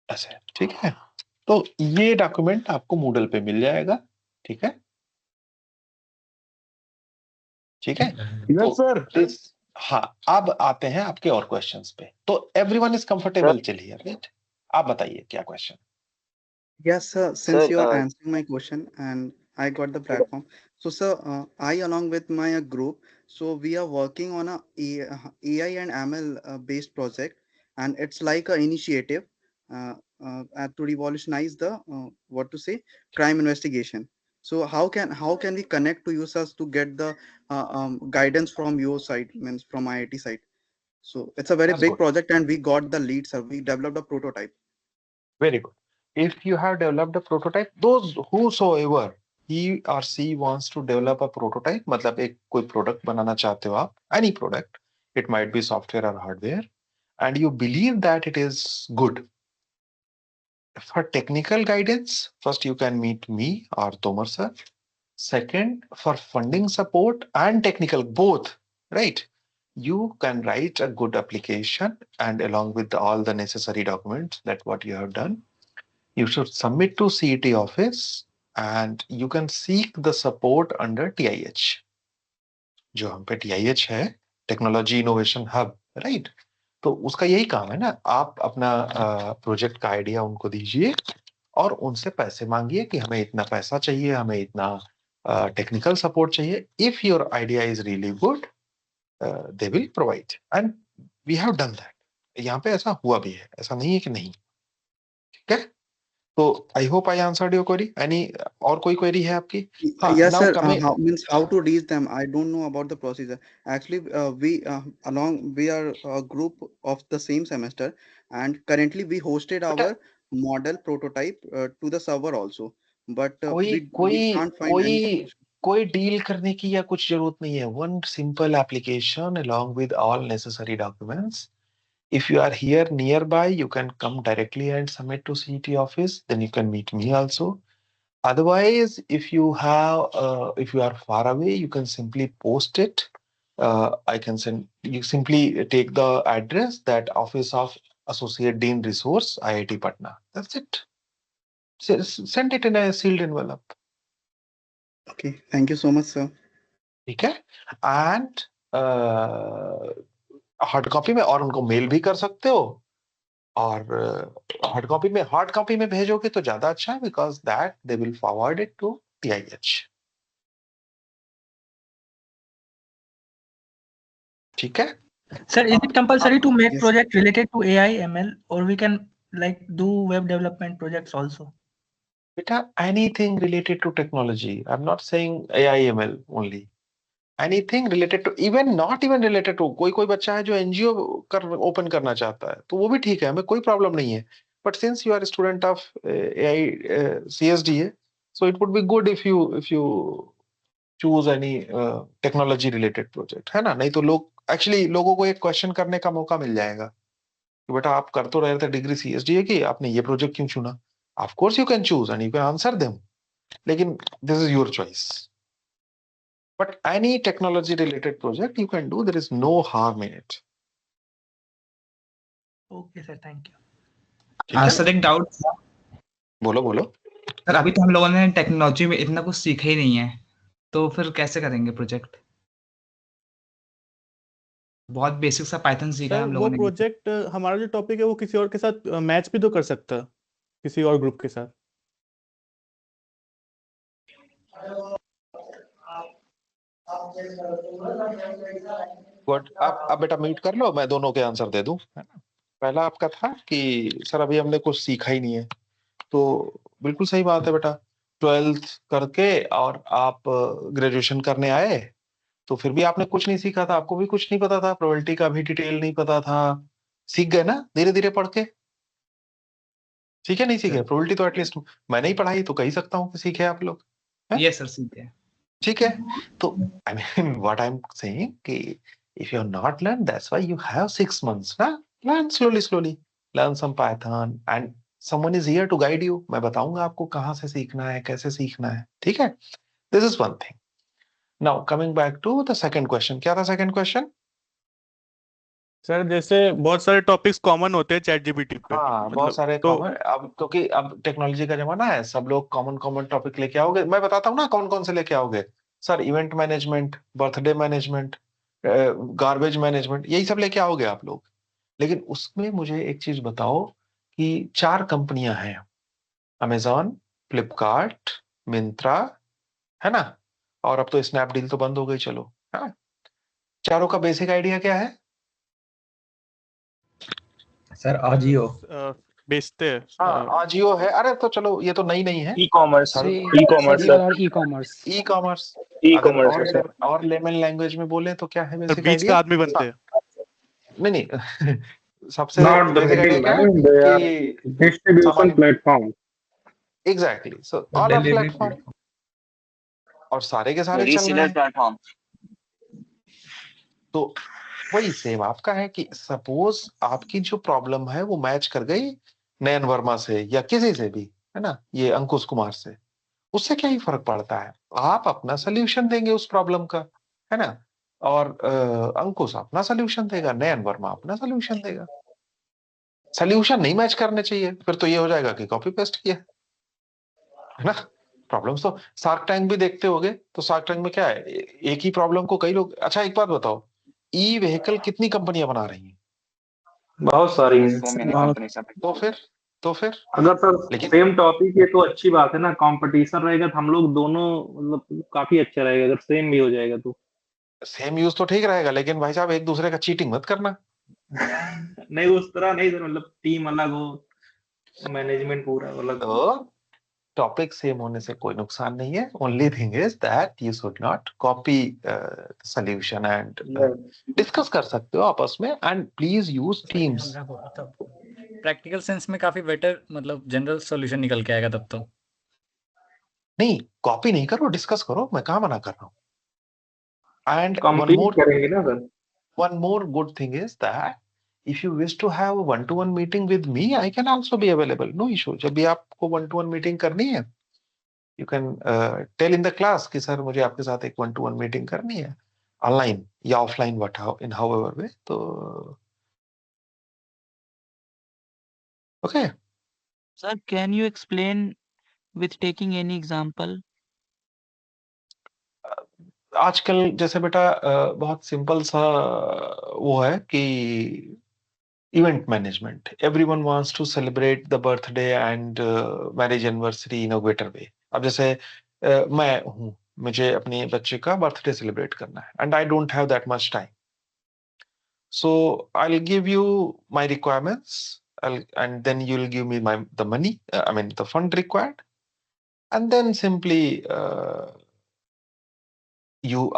ऐसे. ठीक है, तो ये डॉक्यूमेंट आपको मूडल पे मिल जाएगा. ठीक है, ठीक है. Yes, sir. हाँ, अब आते हैं आपके और क्वेश्चंस पे. तो एवरीवन इज कंफर्टेबल चलिए, राइट? आप बताइए क्या question. Yes, sir. Since you are answering my question and I got the platform, so sir, I along with my group, so we are working on a AI and ML based project, and it's like a initiative to revolutionize the what to say crime investigation. So how can we connect to you, sir, to get the guidance from your side, means from IIT side? So it's a very That's big good. project, and we got the lead, sir. We developed a prototype. Very good. If you have developed a prototype, those whosoever he or she wants to develop a prototype, मतलब एक कोई product बनाना चाहते हो आप, any product, it might be software or hardware, and you believe that it is good. For technical guidance, first you can meet me or Tomar sir. Second, for funding support and technical both, right? You can write a good application, and along with all the necessary documents that what you have done, you should submit to CET office, and you can seek the support under TIH. जो हम पे TIH है, technology innovation hub, right? तो उसका यही काम है ना, आप अपना प्रोजेक्ट का आइडिया उनको दीजिए और उनसे पैसे मांगिए कि हमें इतना पैसा चाहिए, हमें इतना टेक्निकल सपोर्ट चाहिए. If your idea is really good, they will provide, and we have done that. यहाँ पे ऐसा हुआ भी है, ऐसा नहीं है कि नहीं. ठीक है, तो I hope I answered your query. Any और कोई क्वेरी है आपकी? Yes, sir. How to reach them? I don't know about the procedure. Actually, we are a group of the same semester, and currently we hosted our model prototype to the server also. But we can't find any. कोई deal करने की या कुछ जरूरत नहीं है. One simple application along with all necessary documents. If you are here nearby, you can come directly and submit to CET office. Then you can meet me also. Otherwise, if you are far away, you can simply post it. I can send. You simply take the address, that Office of Associate Dean Resource, IIT Patna. That's it. Send it in a sealed envelope. Okay, thank you so much, sir. ठीक है. And hard copy में और उनको mail भी कर सकते हो, और हार्ड कॉपी में भेजोगे तो ज्यादा अच्छा है, because that they will forward it to TIH. ठीक है. Sir, is it compulsory to make project related to AI ML, or we can like do web development projects also? Beta, anything related to technology. I'm not saying AI ML only. Anything related to, not even related to, कोई बच्चा है जो NGO open करना चाहता है तो वो भी ठीक है, हमें कोई प्रॉब्लम नहीं है. But since you are a student of AI CSDA, so it would be good if you choose any technology related project, है ना. नहीं तो लोगों को एक क्वेश्चन करने का मौका मिल जाएगा कि बेटा आप कर तो रहे थे डिग्री CSDA की, आपने ये प्रोजेक्ट क्यों चुना. Of course you can choose and you can answer them, लेकिन this is your choice. But any technology related project you can do, there is no harm in it. Okay sir, thank you. Sir एक doubt. बोलो. Sir अभी तो हम लोगों ने technology में इतना कुछ सीखा ही नहीं है, तो फिर कैसे करेंगे प्रोजेक्ट? बहुत बेसिक सा पाइथन सीखा है हम लोगों ने. वो प्रोजेक्ट हमारा जो टॉपिक है वो किसी और के साथ मैच भी तो कर सकता है, किसी और ग्रुप के साथ. गुड. अब बेटा म्यूट कर लो, मैं दोनों के आंसर दे दूं, है ना. पहला आपका था कि सर अभी हमने कुछ सीखा ही नहीं है, तो बिल्कुल सही बात है बेटा. 12th करके और आप ग्रेजुएशन करने आए तो फिर भी आपने कुछ नहीं सीखा था, आपको भी कुछ नहीं पता था, प्रोबेबिलिटी का भी डिटेल नहीं पता था. सीख गए ना धीरे धीरे पढ़ के. ठीक है, नहीं सीखे प्रोबेबिलिटी तो एटलीस्ट मैंने ही पढ़ाई तो कह सकता हूँ कि सीखे आप लोग. यस सर सीखे. ठीक है. तो I mean what I am saying कि if you have not learned, that's why you have 6 months ना. learn slowly, learn some Python and someone is here to guide you. मैं बताऊंगा आपको कहाँ से सीखना है, कैसे सीखना है. ठीक है. This is one thing. Now coming back to the second question. क्या था second question? सर जैसे बहुत सारे टॉपिक्स कॉमन होते हैं ChatGPT पे. हाँ, बहुत सारे कॉमन. अब क्योंकि अब टेक्नोलॉजी का जमाना है, सब लोग कॉमन टॉपिक लेके आओगे. मैं बताता हूँ ना कौन से लेके आओगे. Sir event management, birthday management, garbage management, यही सब लेके आओगे आप लोग. लेकिन उसमें मुझे एक चीज बताओ कि 4 कंपनियां हैं, अमेजॉन, फ्लिपकार्ट, मिंत्रा, है ना, और अब तो स्नैपडील तो बंद हो गई. चलो, है. चारों का बेसिक आइडिया क्या है? सर आजियो बेचते हैं. हाँ, आजियो है. अरे तो चलो ये तो नई है. ई-कॉमर्स और लेमन लैंग्वेज में बोले तो क्या है बेसिक बीच का आदमी बनते हैं. नहीं सबसे बेसिक आइडिया क्या है कि distribution platform. Exactly. So all are platform और सारे के सारे चल रहे हैं. तो वही सेम आपका है कि सपोज आपकी जो प्रॉब्लम है वो मैच कर गई नयन वर्मा से या किसी से भी, है ना, ये अंकुश कुमार से, उससे क्या ही फर्क पड़ता है. आप अपना सोल्यूशन देंगे उस प्रॉब्लम का, है ना, और अंकुश अपना सोल्यूशन देगा, नयन वर्मा अपना सोल्यूशन देगा. सोल्यूशन नहीं मैच करने चाहिए, फिर तो ये हो जाएगा कि कॉपी पेस्ट किया, है ना. प्रॉब्लम्स तो शार्क टैंक भी देखते होगे, तो शार्क टैंक में क्या है, एक ही प्रॉब्लम को कई लोग. अच्छा एक बात बताओ, ई व्हीकल कितनी कंपनियां बना रही हैं? बहुत सारी हैं. तो फिर अगर सर सेम टॉपिक है तो अच्छी बात है ना. कंपटीशन रहेगा तो हम लोग दोनों मतलब काफी अच्छा रहेगा अगर सेम भी हो जाएगा तो. सेम यूज तो ठीक रहेगा, लेकिन भाई साहब एक दूसरे का चीटिंग मत करना. नहीं उस तरह नहीं सर, मतलब टीम अलग हो, मैनेजमेंट पूरा अलग. तो टॉपिक सेम होने से कोई नुकसान नहीं है. Only thing is that you should not copy solution and discuss कर सकते हो आपस में. And please use teams. Practical sense में काफी बेटर, मतलब जनरल सॉल्यूशन निकल के आएगा तब तो. नहीं कॉपी नहीं करो, डिस्कस करो, मैं कहाँ मना कर रहा हूँ. एंड करेंगे ना sir. one more good thing is that if you wish to have a one-to-one meeting with me, I can also be available. No issue. जब भी आपको one-to-one meeting करनी है, you can tell in the class कि sir मुझे आपके साथ एक one-to-one meeting करनी है, online या offline, in however way. तो okay. Sir, can you explain with taking any example? आजकल जैसे बेटा बहुत सिंपल सा वो है कि event management, everyone wants to celebrate the birthday and marriage anniversary in a better way. अब जैसे मैं हूँ, मुझे अपने बच्चे का बर्थडे सेलिब्रेट करना है and I don't have that much time, so I will give you my requirements and then you'll give me the money, I mean the fund required, and then simply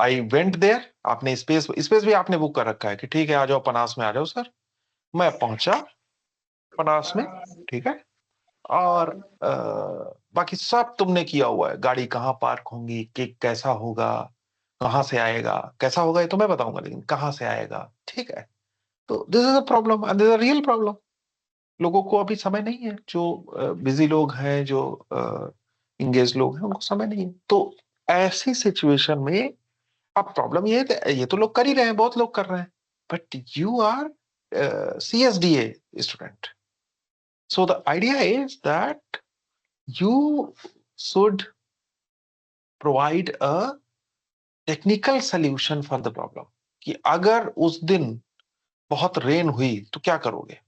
I went there. आपने space भी आपने book कर रखा है कि ठीक है आ जाओ पनास में, आ जाओ सर। मैं पहुंचा पनास में, ठीक है, और बाकी सब तुमने किया हुआ है। गाड़ी कहाँ पार्क होंगी, केक कैसा होगा, कहाँ से आएगा, कैसा होगा ये तो मैं बताऊंगा, लेकिन कहाँ से आएगा, ठीक है। तो this is a problem and this is a real problem. लोगों को अभी समय नहीं है, जो बिजी लोग हैं, जो इंगेज लोग हैं, उनको समय नहीं है। तो ऐसी सिचुएशन में अब प्रॉब्लम ये है, ये तो लोग कर ही रहे हैं, बहुत लोग कर रहे हैं, but you are CSDA student. So the idea is that you should provide a technical solution for the problem. कि अगर उस दिन बहुत रेन हुई तो क्या करोगे,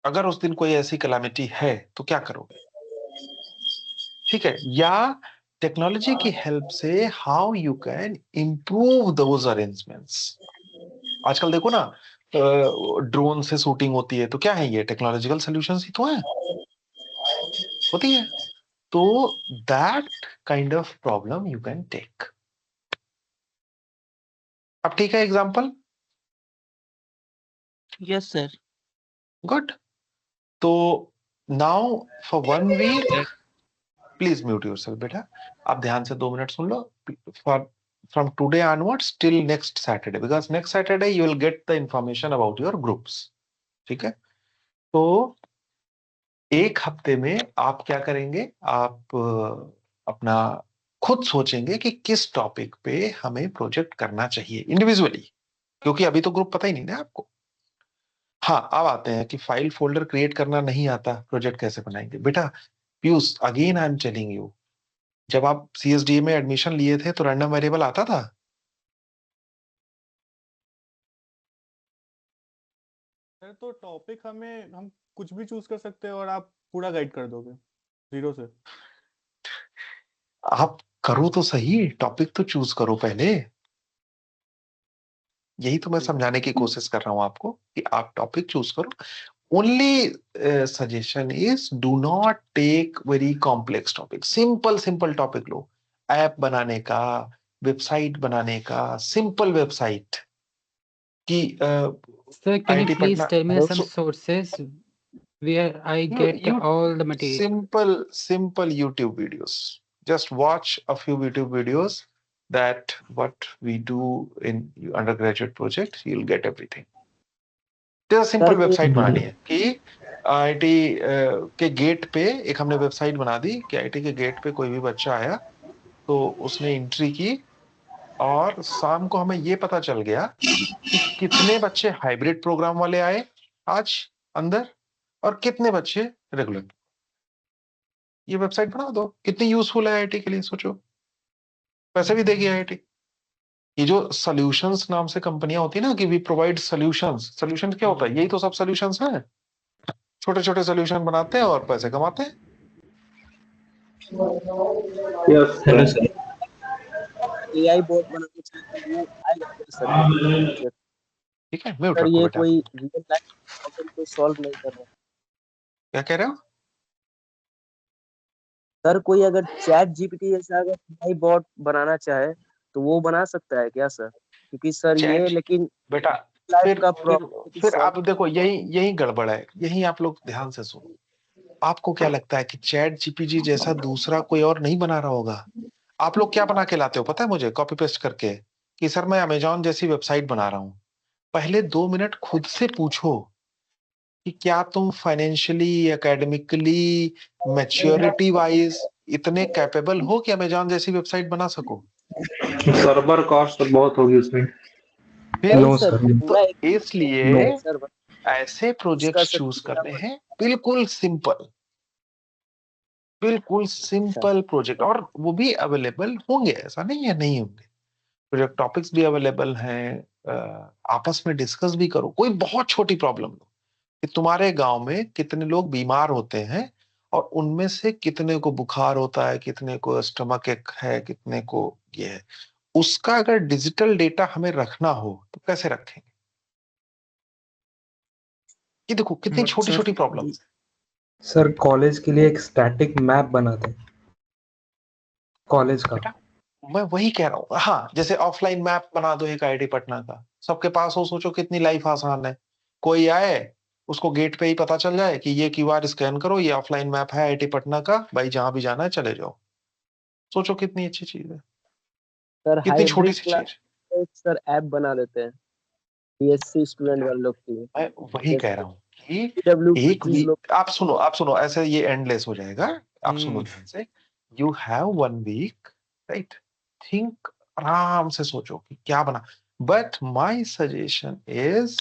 अगर उस दिन कोई ऐसी कैलामिटी है तो क्या करोगे, ठीक है। या टेक्नोलॉजी की हेल्प से how you can improve those arrangements. आजकल देखो ना, ड्रोन से शूटिंग होती है, तो क्या है ये टेक्नोलॉजिकल सॉल्यूशंस ही तो है, होती है। तो that kind of problem you can take. अब ठीक है एग्जांपल? Yes sir. गुड। तो now for 1 week please mute yourself बेटा, आप ध्यान से 2 मिनट सुन लो। For from today onwards till next Saturday, because next Saturday you will get the information about your groups, ठीक है। तो एक हफ्ते में आप क्या करेंगे, आप अपना खुद सोचेंगे कि किस टॉपिक पे हमें प्रोजेक्ट करना चाहिए इंडिविजुअली, क्योंकि अभी तो ग्रुप पता ही नहीं ना आपको। हाँ, अब आते हैं कि फाइल फोल्डर क्रिएट करना नहीं आता, प्रोजेक्ट कैसे बनाएंगे। बेटा Piyush, again I am telling you, जब आप CSDA में एडमिशन लिए थे तो रैंडम वेरिएबल आता था? सर तो टॉपिक हम कुछ भी चूज कर सकते हैं और आप पूरा गाइड कर दोगे 0 से। आप करो तो सही, टॉपिक तो चूज करो पहले। यही तो मैं समझाने की कोशिश कर रहा हूं आपको कि आप टॉपिक चूज करो। Only suggestion is do not take very complex topic, simple topic लो। ऐप बनाने का, वेबसाइट बनाने का, सिंपल वेबसाइट की। Sir, can you IIT please Patna tell me some sources where I get all the material? simple YouTube videos. Just watch a few YouTube videos that what we do in undergraduate project, you'll get everything. There's a simple website बनानी है कि IIT के gate पे एक हमने website बना दी कि IIT के गेट पे कोई भी बच्चा आया तो उसने एंट्री की और शाम को हमें ये पता चल गया कि कितने बच्चे हाइब्रिड प्रोग्राम वाले आए आज अंदर और कितने बच्चे रेगुलर। ये वेबसाइट बना दो, कितनी यूजफुल है IIT के लिए, सोचो। पैसे भी देगी IIT। ये जो सॉल्यूशंस नाम से कंपनियां होती है ना कि वी प्रोवाइड सॉल्यूशंस, सॉल्यूशंस क्या होता है, यही तो सब सॉल्यूशंस हैं। छोटे छोटे सॉल्यूशन बनाते हैं और पैसे कमाते हैं। Hello sir. AI बोट बनाना चाहते हैं, वो आएगा सर? ठीक है, म्यूट सर रखो ये बेटा। कोई रियल लाइफ प्रॉब्लम को सॉल्व नहीं कर रहा। क्या कह रहे हो सर कोई अगर चैट GPT जैसा अगर AI बॉट बनाना चाहे तो वो बना सकता है क्या सर? क्योंकि सर ये लेकिन बेटा फिर आप देखो, यही गड़बड़ है। यही आप लोग ध्यान से सुनो। आपको क्या लगता है कि चैट GPT जैसा दूसरा कोई और नहीं बना रहा होगा? आप लोग क्या बना के लाते हो पता है मुझे, कॉपी पेस्ट करके, कि सर मैं अमेजॉन जैसी वेबसाइट बना रहा हूँ। पहले 2 मिनट खुद से पूछो कि क्या तुम फाइनेंशियली, एकेडमिकली, मैच्योरिटी वाइज इतने कैपेबल हो कि अमेजॉन जैसी वेबसाइट बना सको। सर्वर कॉस्ट तो बहुत होगी उसमें। फिर नहीं सर, पूरा तो इसलिए सर ऐसे प्रोजेक्ट इसका चूज सर करने हैं बिल्कुल सिंपल प्रोजेक्ट, और वो भी अवेलेबल होंगे, ऐसा नहीं है नहीं होंगे। प्रोजेक्ट टॉपिक्स भी अवेलेबल हैं, आपस में डिस्कस भी करो। कोई बहुत छोटी प्रॉब्लम लो कि तुम्हारे गांव में कितने लोग बीमार होते हैं और उनमें से कितने को बुखार होता है, कितने को स्टमक एक है, कितने को ये है, उसका अगर डिजिटल डेटा हमें रखना हो तो कैसे रखेंगे? ये देखो कितनी छोटी छोटी प्रॉब्लम। सर कॉलेज के लिए एक स्टैटिक मैप बना दें कॉलेज का। मैं वही कह रहा हूँ, हाँ, जैसे ऑफलाइन मैप बना दो एक आईआईटी पटना का, सबके पास हो। सोचो कितनी लाइफ आसान है। कोई आए, उसको गेट पे ही पता चल जाए कि ये क्यूआर स्कैन करो, ये ऑफलाइन मैप है आईआईटी पटना का, भाई जहां भी जाना है चले जाओ। सोचो कितनी अच्छी चीज है, सर कितनी छोटी सी क्लास चीज। सर ऐप बना देते हैं बीएससी स्टूडेंट वाले लोग के लिए। मैं वही कह रहा हूँ कि एक चीज वीक, आप सुनो ऐसे ये एंडलेस हो जाएगा। आप सुनो ध्यान से, you have 1 week, right? Think, आराम से सोचो कि क्या बना। But my suggestion is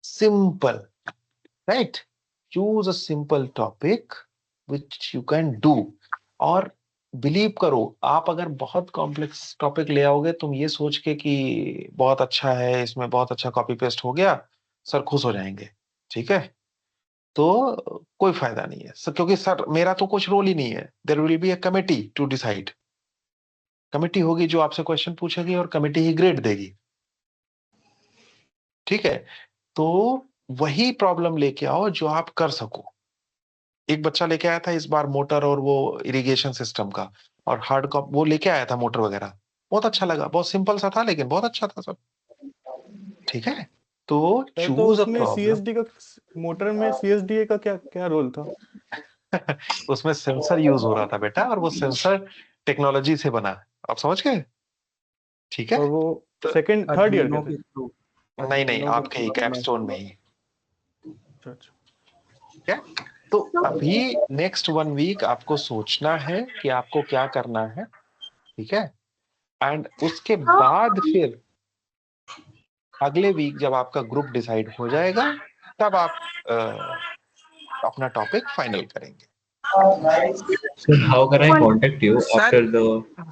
simple, right? Choose a simple topic which you can do. और बिलीव करो, आप अगर बहुत कॉम्प्लेक्स टॉपिक ले आओगे तुम ये सोच के कि बहुत अच्छा है, इसमें बहुत अच्छा कॉपी पेस्ट हो गया, सर खुश हो जाएंगे, ठीक है? तो कोई फायदा नहीं है सर, क्योंकि सर मेरा तो कुछ रोल ही नहीं है। There will be a committee to decide. Committee होगी जो आपसे क्वेश्चन पूछेगी और कमिटी ही ग्रेड देगी, ठीक है? तो वही प्रॉब्लम लेके आओ जो आप कर सको। एक बच्चा लेके आया था इस बार मोटर और वो इरिगेशन सिस्टम का, और हार्ड कॉप वो लेके आया था मोटर वगैरह, बहुत अच्छा लगा, बहुत सिंपल सा था लेकिन बहुत अच्छा था सब, ठीक है? तो सर तो चूज अ उसमें प्रॉब्लम। सीएसडी का, मोटर में सीएसडीए का क्या क्या रोल था? उसमें सेंसर यूज हो रहा था बेटा, और वो सेंसर टेक्नोलॉजी से बना है, आप समझ गए? ठीक है? और वो तो सेकंड थर्ड ईयर के थे? नहीं, आपके ही कैपस्टोन में ही, अच्छा अच्छा। ठीक है? तो अभी नेक्स्ट 1 वीक आपको सोचना है कि आपको क्या करना है, ठीक है? एंड उसके बाद फिर अगले वीक जब आपका ग्रुप डिसाइड हो जाएगा तब आप अपना टॉपिक फाइनल करेंगे। So how can I contact you after the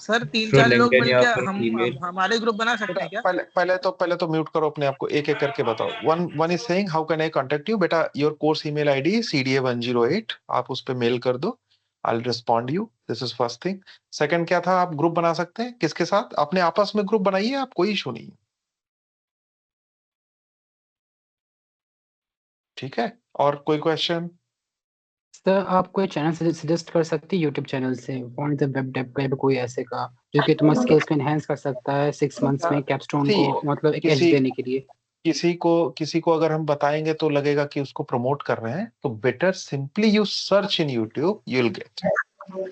sir 3-4 through लोग LinkedIn मिलके या फिर email? हमारे ग्रुप बना सकते हैं क्या? पहले तो म्यूट करो अपने आप को, एक एक करके बताओ। One is saying how can I contact you. बेटा your course email ID cda108, आप उस पे मेल कर दो, I will respond you. This is first thing. Second क्या था, आप ग्रुप बना सकते हैं किसके साथ? अपने आपस में ग्रुप बनाइए, आप कोई इशू नहीं है, ठीक है? और कोई क्वेश्चन? सर आप कोई चैनल सजेस्ट कर सकते हैं यूट्यूब चैनल से, कौन सा वेब डेव का कोई ऐसे का जो कि तुम्हारे स्किल्स को एनहेंस कर सकता है 6 मंथ्स में कैपस्टोन को, मतलब एक एज देने के लिए? किसी को अगर हम बताएंगे तो लगेगा कि उसको प्रमोट कर रहे हैं, तो better simply you search in YouTube, you will get.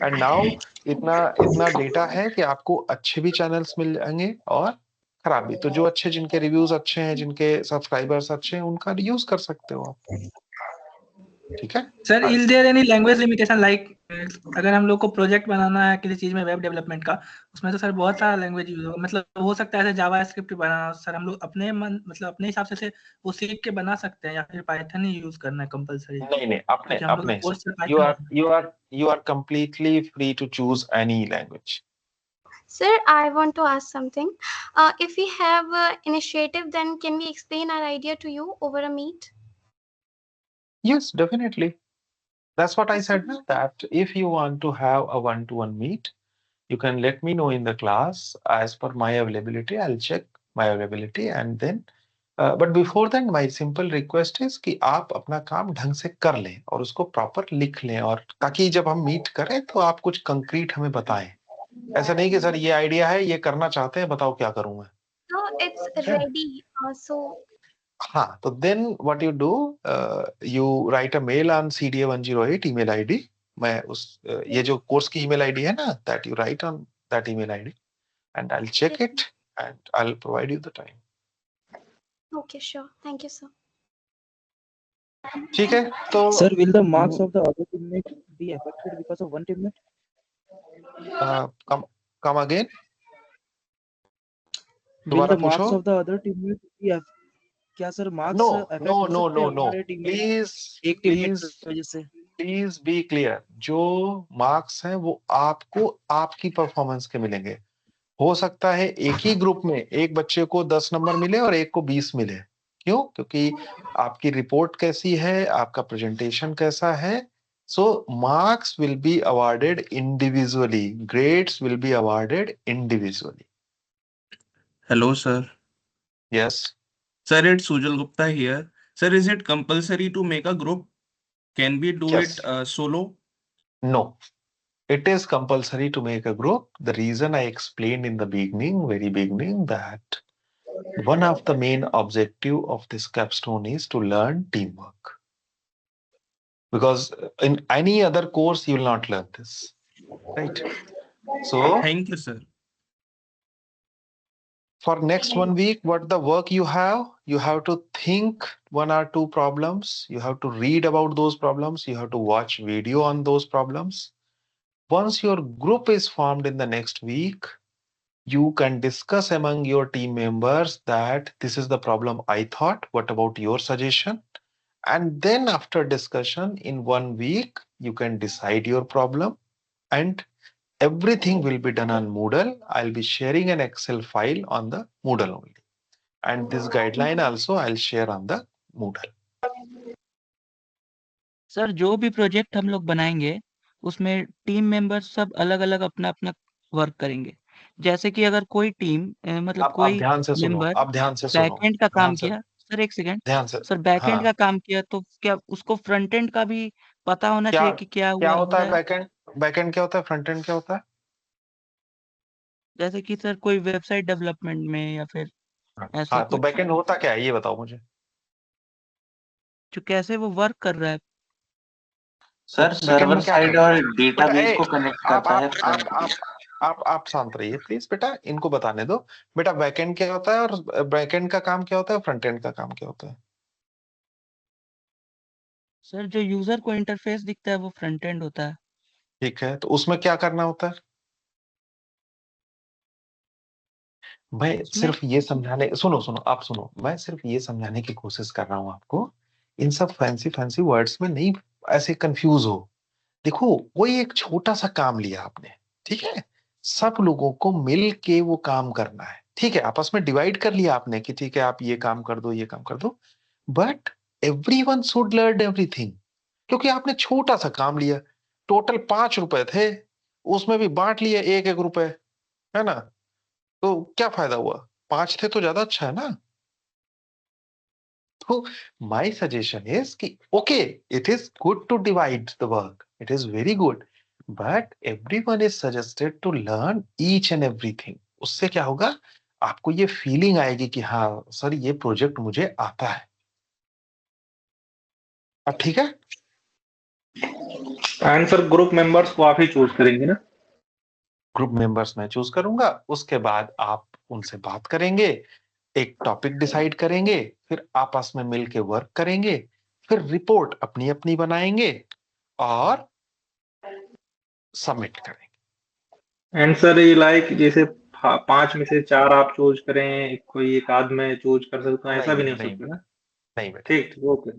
And now इतना डेटा है कि आपको अच्छे भी चैनल्स मिल जाएंगे और खराब भी। तो जो अच्छे, जिनके रिव्यूज अच्छे हैं, जिनके सब्सक्राइबर्स अच्छे हैं, उनका यूज कर सकते हो आप, ठीक है? Sir is there any language limitation, like अगर हम लोग को प्रोजेक्ट बनाना है किसी चीज में वेब डेवलपमेंट का, उसमें तो सर बहुत सारा लैंग्वेज यूज होगा, मतलब हो सकता है ऐसे जावा स्क्रिप्ट बनाना, सर हम लोग अपने मन मतलब अपने हिसाब से वो सीख के बना सकते हैं या फिर पाइथन ही यूज करना है कंपलसरी? नहीं, अपने course you are completely free to choose any language. Sir, I want to ask something. If we have initiative, then can we explain our idea to you over a meet? Yes, definitely. That's what I said, that if you want to have a one-to-one meet, you can let me know in the class. As per my availability, I'll check my availability, and then but before then my simple request is कि आप अपना काम ढंग से कर लें और उसको प्रॉपर लिख लें, और ताकि जब हम मीट करें तो आप कुछ कंक्रीट हमें बताएं। ऐसा नहीं कि सर ये आइडिया है, ये करना चाहते हैं, बताओ क्या करूं मैं। No, it's ready. So हाँ, तो then what you do, you write a mail on cda108 email ID. मैं उस ये जो कोर्स की email ID है ना, that you write on that email ID and I'll check it and I'll provide you the time. Okay, sure. Thank you, sir. ठीक है, तो Sir, will the marks of the other teammate be affected because of one teammate? come again. Will दोबारा the marks पूछो. of the other teammate be क्या sir marks No, affect no, हो no, सकते no, हैं no. हमारे teammate Please, एक teammate please, की वजह से? Please be clear. जो मार्क्स हैं वो आपको आपकी परफॉर्मेंस के मिलेंगे. हो सकता है एक ही ग्रुप में एक बच्चे को 10 नंबर मिले और एक को 20 मिले. क्यों? क्योंकि आपकी रिपोर्ट कैसी है, आपका प्रेजेंटेशन कैसा है. So marks will be awarded individually, grades will be awarded individually. Hello, sir. Yes. Sir, it's Sujal Gupta here. Sir, is it compulsory to make a group? Can we do Yes. it solo? No. It is compulsory to make a group. The reason I explained in the beginning, very beginning, that one of the main objective of this capstone is to learn teamwork. Because in any other course, you will not learn this, right? So, Thank you, sir. For next 1 week, what the work you have to think 1 or 2 problems. You have to read about those problems. You have to watch video on those problems. Once your group is formed in the next week, you can discuss among your team members that this is the problem I thought. What about your suggestion? And then after discussion in 1 week, you can decide your problem, and everything will be done on Moodle. I'll be sharing an Excel file on the Moodle only. And this guideline also I'll share on the Moodle. Sir जो भी project हम लोग बनाएंगे उसमें team members सब अलग-अलग अपना-अपना work करेंगे. जैसे कि अगर कोई टीम मतलब आप कोई ध्यान से सुनो, मेंबर आप ध्यान से सुनो, बैकएंड का ध्यान काम से, किया. सर एक सेकंड. ध्यान से. सर बैकएंड हाँ. का काम किया तो क्या उसको फ्रंट एंड का भी पता होना क्या चाहिए कि क्या क्या हुआ हो होता रहा है है? बैकएंड? बैकएंड क्या होता है? फ्रंट एंड क्या होता है? जैसे कि सर कोई वेबसाइट डेवलपमेंट में या फिर ऐसा हाँ, तो कुछ बैकएंड होता क्या है ये बताओ मुझे. जो कैसे वो वर्क कर रहा है. सर बैकएंड सर्वर में क्या साइड करता और है? बेटा डेटाबेस को कनेक्ट करता है फ्रंट एंड. आप शांत रहिए प्लीज बेटा, इनको बताने दो. बेटा बैकएंड क्या होता है और बैकएंड का काम क्या होता है, फ्रंट एंड का काम क्या होता है? सर जो यूजर को इंटरफेस दिखता है वो फ्रंट एंड होता है. ठीक है, तो उसमें क्या करना होता है? मैं सिर्फ ये समझाने, सुनो सुनो आप सुनो, मैं सिर्फ ये समझाने की कोशिश कर रहा हूं आपको. इन सब फैंसी फैंसी वर्ड्स में नहीं ऐसे कंफ्यूज हो. देखो, कोई एक छोटा सा काम लिया आपने, ठीक है, सब लोगों को मिल के वो काम करना है. ठीक है, आपस में डिवाइड कर लिया आपने कि ठीक है आप ये काम कर दो, ये काम कर दो. But everyone should learn everything. क्योंकि आपने छोटा सा काम लिया, टोटल 5 रुपए थे, उसमें भी बांट लिया 1-1 रुपए, है ना? तो क्या फायदा हुआ? 5 थे तो ज्यादा अच्छा है ना? तो माय सजेशन इज कि okay, it is good to divide the work, it is very good, but everyone is suggested to learn each and everything. उससे क्या होगा? आपको ये फीलिंग आएगी कि हाँ सर ये प्रोजेक्ट मुझे आता है. अब ठीक है? एंड सर ग्रुप मेंबर्स को आप ही चूज करेंगे ना? ग्रुप मेंबर्स मैं चूज करूंगा, उसके बाद आप उनसे बात करेंगे, एक टॉपिक डिसाइड करेंगे, फिर आपस में मिलके वर्क करेंगे, फिर रिपोर्ट अपनी अपनी बनाएंगे और सबमिट करेंगे. एंड सर ये लाइक जैसे 5 में से 4 आप चूज करें, कोई एक आध में चूज कर सकते हैं, ऐसा भी नहीं हो सकता ना? नहीं बेटा. ठीक, ओके,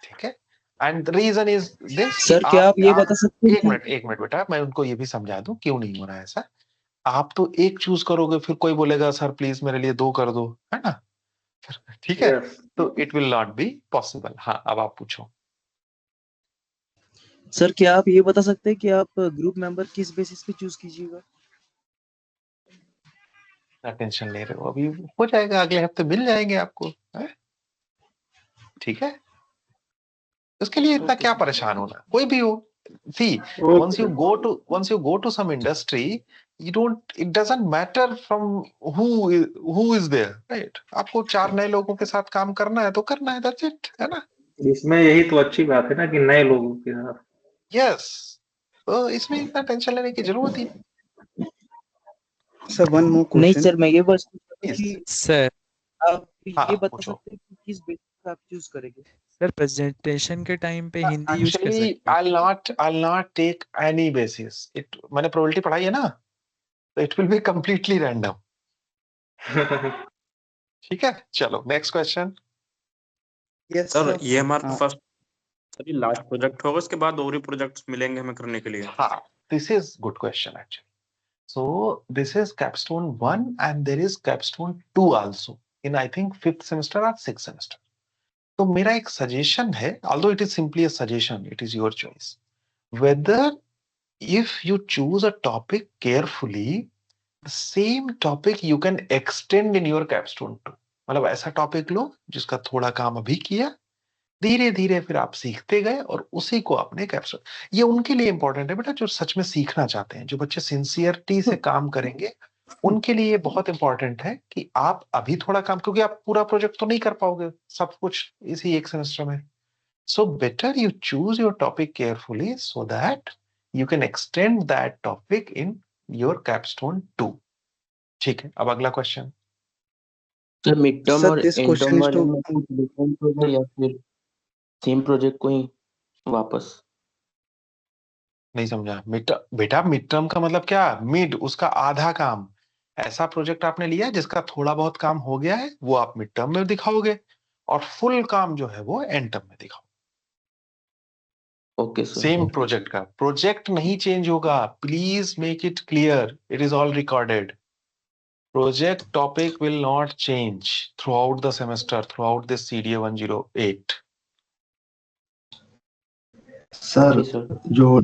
ठीक है. And the reason is this. Sir क्या आप ये बता सकते हैं? एक मिनट बेटा, मैं उनको ये भी समझा दूं क्यों नहीं हो रहा है ऐसा. आप तो एक चूज करोगे, फिर कोई बोलेगा सर प्लीज मेरे लिए 2 कर दो, है ना? ठीक है, तो it will not be possible. हाँ, अब आप पूछो. सर क्या आप ये बता सकते हैं कि आप ग्रुप मेंबर किस बेसिस पे चूज कीजिएगा? टेंशन ले रहे हो, अभी हो जाएगा, अगले हफ्ते मिल जाएंगे आपको, है? ठीक है, उसके लिए इतना क्या परेशान होना, कोई भी हो. See, once you go to some industry, it doesn't matter from who is there, right? आपको 4 नए लोगों के साथ काम करना है तो करना है, that's it, है ना? इसमें यही तो अच्छी बात है ना कि नए लोगों के साथ. Yes, तो इसमें इतना टेंशन लेने की जरूरत ही नहीं. Sir one more question. नहीं सर, मैं ये बस कि सर आप तो ये बता सकते हैं कि किस बेसिस पे आप चूज करेंगे? सर प्रेजेंटेशन के टाइम पे हिंदी यूज कर एक्चुअली सकते हैं। I'll not take any basis. It मैंने प्रोबेबिलिटी पढ़ाई है ना, तो it will be completely random. ठीक है, चलो next question. Yes, sir sir. ये हमारा फर्स्ट सर लास्ट प्रोजेक्ट होगा, उसके बाद और भी प्रोजेक्ट्स मिलेंगे हमें करने के लिए। हाँ, this is good question actually. So this is capstone 1 and there is capstone 2 also in I think 5th semester or 6th semester. तो मेरा एक सजेशन है, although it is simply a suggestion, it is your choice, whether if you choose a topic carefully, the same topic you can extend in your capstone 2. मतलब ऐसा topic लो जिसका थोड़ा काम अभी किया, धीरे धीरे फिर आप सीखते गए और उसी को आपने कैप्चर। ये उनके लिए इंपॉर्टेंट है बेटा जो सच में सीखना चाहते हैं, जो बच्चे सिंसियरिटी से काम करेंगे, उनके लिए ये बहुत इंपॉर्टेंट है कि आप अभी थोड़ा काम, क्योंकि आप पूरा प्रोजेक्ट तो नहीं कर पाओगे सब कुछ इसी एक सेमेस्टर में। So better you choose your topic carefully so that you can extend that topic in your capstone 2। ठीक है, अब अगला question. Sir mid term Sir, और this and question term is वाले to में कुछ डिफरेंस होगा या फिर सेम प्रोजेक्ट को ही वापस? नहीं समझा बेटा, मिड टर्म का मतलब क्या? मिड उसका आधा काम। ऐसा प्रोजेक्ट आपने लिया जिसका थोड़ा बहुत काम हो गया है, वो आप मिड टर्म में दिखाओगे और फुल काम जो है वो एंड टर्म में दिखाओ। Okay sir. सेम प्रोजेक्ट का प्रोजेक्ट नहीं चेंज होगा, please make it clear, it is all recorded. Project topic will not change through out the semester, through out this CDA 108। Sir जो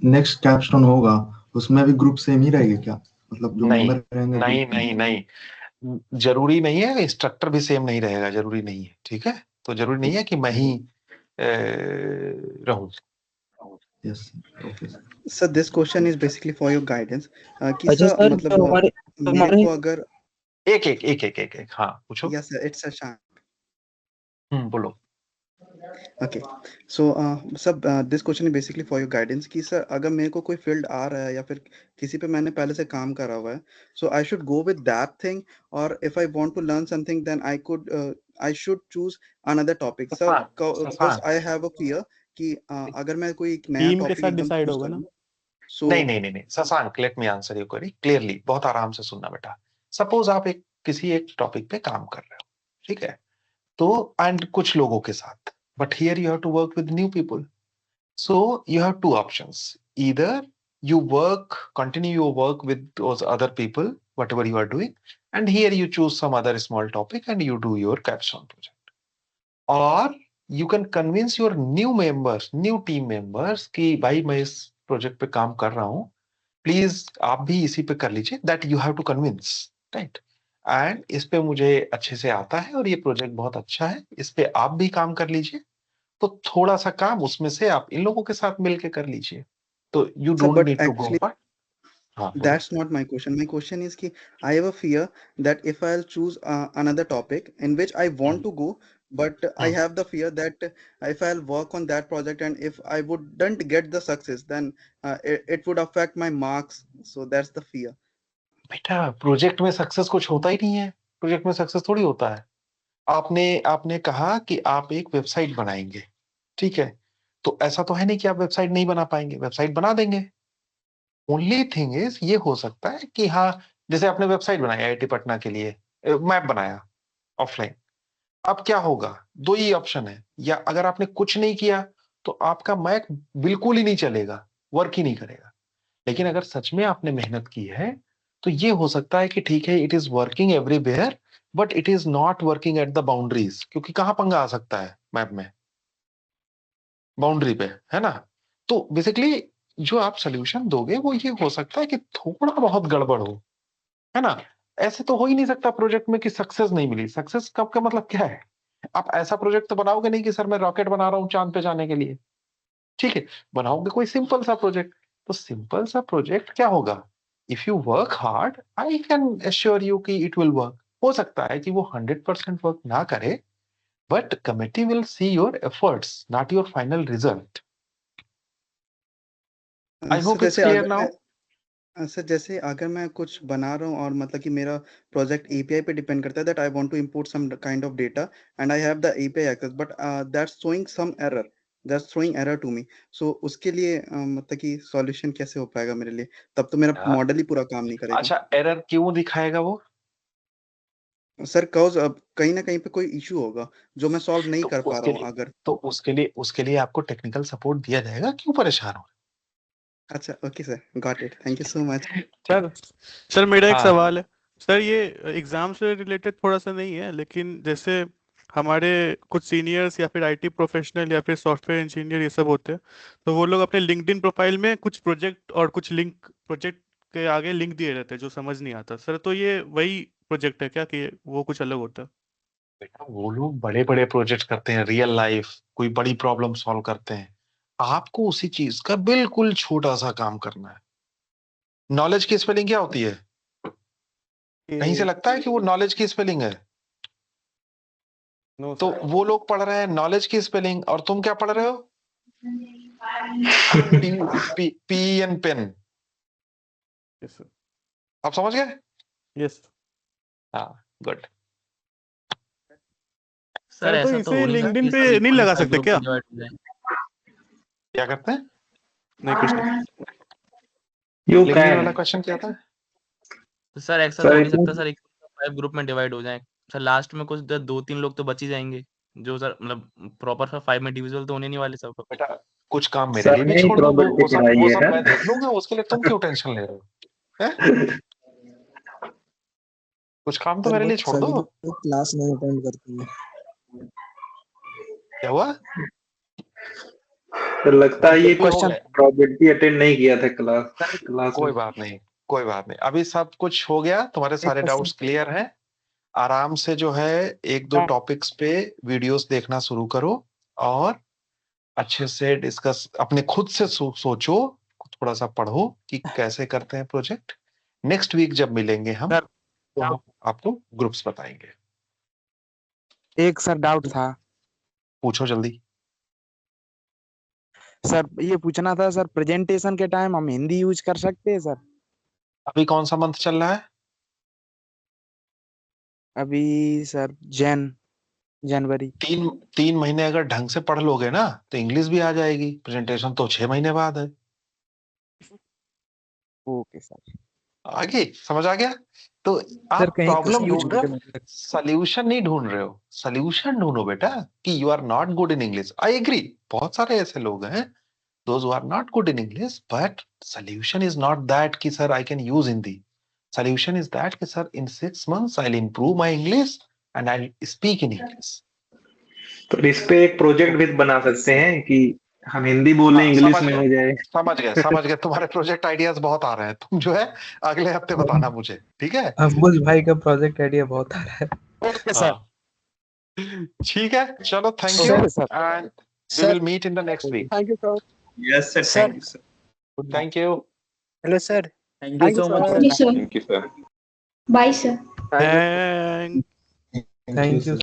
नेक्स्ट कैपस्टोन होगा उसमें भी group same ही रहेगा क्या? मतलब जो नहीं मेंबर रहेंगे नहीं नहीं नहीं, जरूरी नहीं है, इंस्ट्रक्टर भी सेम नहीं रहेगा, जरूरी नहीं है। ठीक है, तो जरूरी नहीं है कि मैं ही रहूं। Yes, okay. Sir, this question is basically for your guidance. कि अच्छा सर सर मतलब मेरे को अगर एक एक एक एक एक एक हाँ पूछो। Yes, sir, it's a chance. बोलो। Okay, so sir, this question is basically for your guidance कि सर अगर मेरे को कोई फील्ड आ रहा है या फिर किसी पे मैंने पहले से काम करा हुआ है, so I should go with that thing, or if I want to learn something then I should choose another topic. Sir, because I have a fear कि अगर मैं कोई एक नया टीम के टॉपिक साथ एकदम डिसाइड चूज होगा ना। करूं, so नहीं नहीं नहीं नहीं Shashank, late me answer you query clearly, बहुत आराम से सुनना बेटा। सपोज आप किसी एक टॉपिक पे काम कर रहे हो, ठीक है, तो एंड कुछ लोगों के साथ, but here you have to work with new people, so you have two options, either you continue your work with those other people whatever you are doing, and here you choose some other small topic and you do your capstone project, or you can convince your new team members कि भाई मैं इस project पे काम कर रहा हूँ, please आप भी इसी पे कर लीजिए, that you have to convince, right, and इस पे मुझे अच्छे से आता है और ये प्रोजेक्ट बहुत अच्छा है, इस पे आप भी काम कर लीजिए, तो थोड़ा सा काम उसमें से आप इन लोगों के साथ मिलके कर लीजिए, तो you sir, don't but need to go. actually that's not my question. My question is कि I have a fear that if I'll choose another topic in which I want to go, but I have the fear that if I'll work on that project and if I wouldn't get the success, then it would affect my marks. So that's the fear. बेटा project में success कुछ होता ही नहीं है, project में success थोड़ी होता है। आपने कहा कि आप एक वेबसाइट बनाएंगे, ठीक है, तो ऐसा तो है नहीं कि आप वेबसाइट नहीं बना पाएंगे, वेबसाइट बना देंगे। ओनली थिंग इज ये हो सकता है कि हाँ, जैसे आपने वेबसाइट बनाई IIT पटना के लिए, मैप बनाया ऑफलाइन, अब क्या होगा, दो ही ऑप्शन है, या अगर आपने कुछ नहीं किया तो आपका मैप बिल्कुल ही नहीं चलेगा, वर्क ही नहीं करेगा। लेकिन अगर सच में आपने मेहनत की है तो ये हो सकता है कि ठीक है, it is working everywhere but it is not working at the boundaries, क्योंकि कहां पंगा आ सकता है मैप में, बाउंड्री पे, है ना। तो बेसिकली जो आप सोल्यूशन दोगे वो ये हो सकता है कि थोड़ा बहुत गड़बड़ हो, है ना। ऐसे तो हो ही नहीं सकता प्रोजेक्ट में कि सक्सेस नहीं मिली। सक्सेस कब का मतलब क्या है? आप ऐसा प्रोजेक्ट तो बनाओगे नहीं कि सर मैं रॉकेट बना रहा हूँ चांद पे जाने के लिए, ठीक है, बनाओगे कोई सिंपल सा प्रोजेक्ट। तो सिंपल सा प्रोजेक्ट क्या होगा, if you work hard I can assure you कि इट विल वर्क। हो सकता है कि वो 100% वर्क ना करे, but committee will see your efforts, not your final result. I hope it's clear now. Sir जैसे अगर मैं कुछ बना रहा हूँ और मतलब कि मेरा प्रोजेक्ट एपीआई पे डिपेंड करता है that I want to import some kind of data and I have the API access but that's showing some error, that's throwing error to me. So उसके लिए मतलब कि सॉल्यूशन कैसे हो पाएगा मेरे लिए? तब तो मेरा हाँ, मॉडल ही पूरा काम नहीं करेगा। अच्छा एरर क्यों दिखाएगा वो? सर कॉज अब कहीं ना कहीं पे कोई इशू होगा जो मैं सॉल्व नहीं तो कर पा उसके रहा हूँ लिए अगर। तो उसके लिए आपको टेक्निकल सपोर्ट दिया जाएगा, क्यों परेशान हो? अच्छा okay sir, got it, thank you so much. Sir sir मेरा एक हाँ सवाल है सर, ये एग्जाम से रिलेटेड थोड़ा सा नहीं है, लेकिन जैसे हमारे कुछ सीनियर्स या फिर आईटी प्रोफेशनल या फिर सॉफ्टवेयर इंजीनियर ये सब होते हैं, तो वो लोग अपने लिंक्डइन प्रोफाइल में कुछ प्रोजेक्ट और कुछ लिंक प्रोजेक्ट के आगे लिंक दिए रहते हैं जो समझ नहीं आता सर, तो ये वही प्रोजेक्ट है क्या कि वो कुछ अलग होता है? बेटा, वो लोग बड़े बड़े प्रोजेक्ट करते हैं, रियल लाइफ कोई बड़ी प्रॉब्लम सॉल्व करते हैं। आपको उसी चीज का बिल्कुल छोटा सा काम करना है। नॉलेज की स्पेलिंग क्या होती है? कहीं से लगता है कि वो नॉलेज की स्पेलिंग है? नो तो सर। वो लोग पढ़ रहे हैं नॉलेज की स्पेलिंग, और तुम क्या पढ़ रहे हो? P N pen. Yes sir. आप समझ गए? यस हाँ, गुड। सर सर तो ऐसा तो इसे हो नहीं लिंक्डइन सकता पे सर, नहीं इक्वली लगा 5 सकते ग्रुप क्या? में डिवाइड हो जाए। क्या करते हैं? नहीं कुछ नहीं। यू लिंक्डइन कैन वाला क्वेश्चन क्या था? तो सर ऐसा तो सर हो नहीं सकता सर, 5 ग्रुप में डिवाइड हो जाए सर, लास्ट में कुछ 2-3 लोग तो बच ही जाएंगे जो सर मतलब प्रॉपर 5 में डिविजिबल तो होने नहीं वाले सब। बेटा कुछ काम मेरे सर लिए भी ने ही छोड़ दो, प्रोबेबिलिटी वो पढ़ाई सब है मैं देख लूंगा, उसके लिए तुम क्यों टेंशन ले रहे हो? हैं? कुछ काम तो सर मेरे वो लिए छोड़ सभी दो। लोग क्लास नहीं अटेंड करते हैं। क्या हुआ? तो लगता है ये भी हो गए। प्रोबेबिलिटी अटेंड नहीं किया था सर क्लास कोई में। बात नहीं, कोई बात नहीं, अभी सब कुछ हो गया, तुम्हारे सारे डाउट्स क्लियर हैं। आराम से जो है 1-2 टॉपिक्स पे वीडियोस देखना शुरू करो और अच्छे से डिस्कस, अपने खुद से सोचो, थोड़ा सा पढ़ो कि कैसे करते हैं प्रोजेक्ट। नेक्स्ट वीक जब मिलेंगे हम तो हम आपको ग्रुप्स बताएंगे। एक सर डाउट था पूछो जल्दी। सर, ये पूछना था सर, प्रेजेंटेशन के टाइम हम हिंदी यूज कर सकते हैं सर? अभी कौन सा मंथ चल रहा है? अभी सर जनवरी। 3 महीने अगर ढंग से पढ़ लोगे ना तो इंग्लिश भी आ जाएगी। प्रेजेंटेशन तो 6 महीने बाद है। Okay sir. आगे समझ आ गया? तो सर आप कहीं प्रॉब्लम यूज ढूंढ रहे हो, सॉल्यूशन नहीं ढूंढ रहे हो। सॉल्यूशन ढूंढो बेटा कि you are not good in English. I agree, बहुत सारे ऐसे लोग हैं those who are not good in English, but solution is not that कि sir I can use Hindi. Solution is that कि sir in 6 months I'll improve my English and I'll speak in English. तो इस पे एक project भी बना सकते हैं कि हम हिंदी बोलें इंग्लिश में हो जाए। समझ गए तुम्हारे प्रोजेक्ट आइडियाज बहुत आ रहे हैं। तुम जो है अगले हफ्ते बताना मुझे, ठीक है? अफबुल भाई का प्रोजेक्ट आइडिया बहुत आ रहा है। Okay sir. ठीक है, चलो thank you and we will meet in the next week. Thank you sir. Yes sir, thank you sir. Thank you. Hello sir. Thank you so much Thank you, सर। sir. Thank you sir. Bye, sir. Thank thank you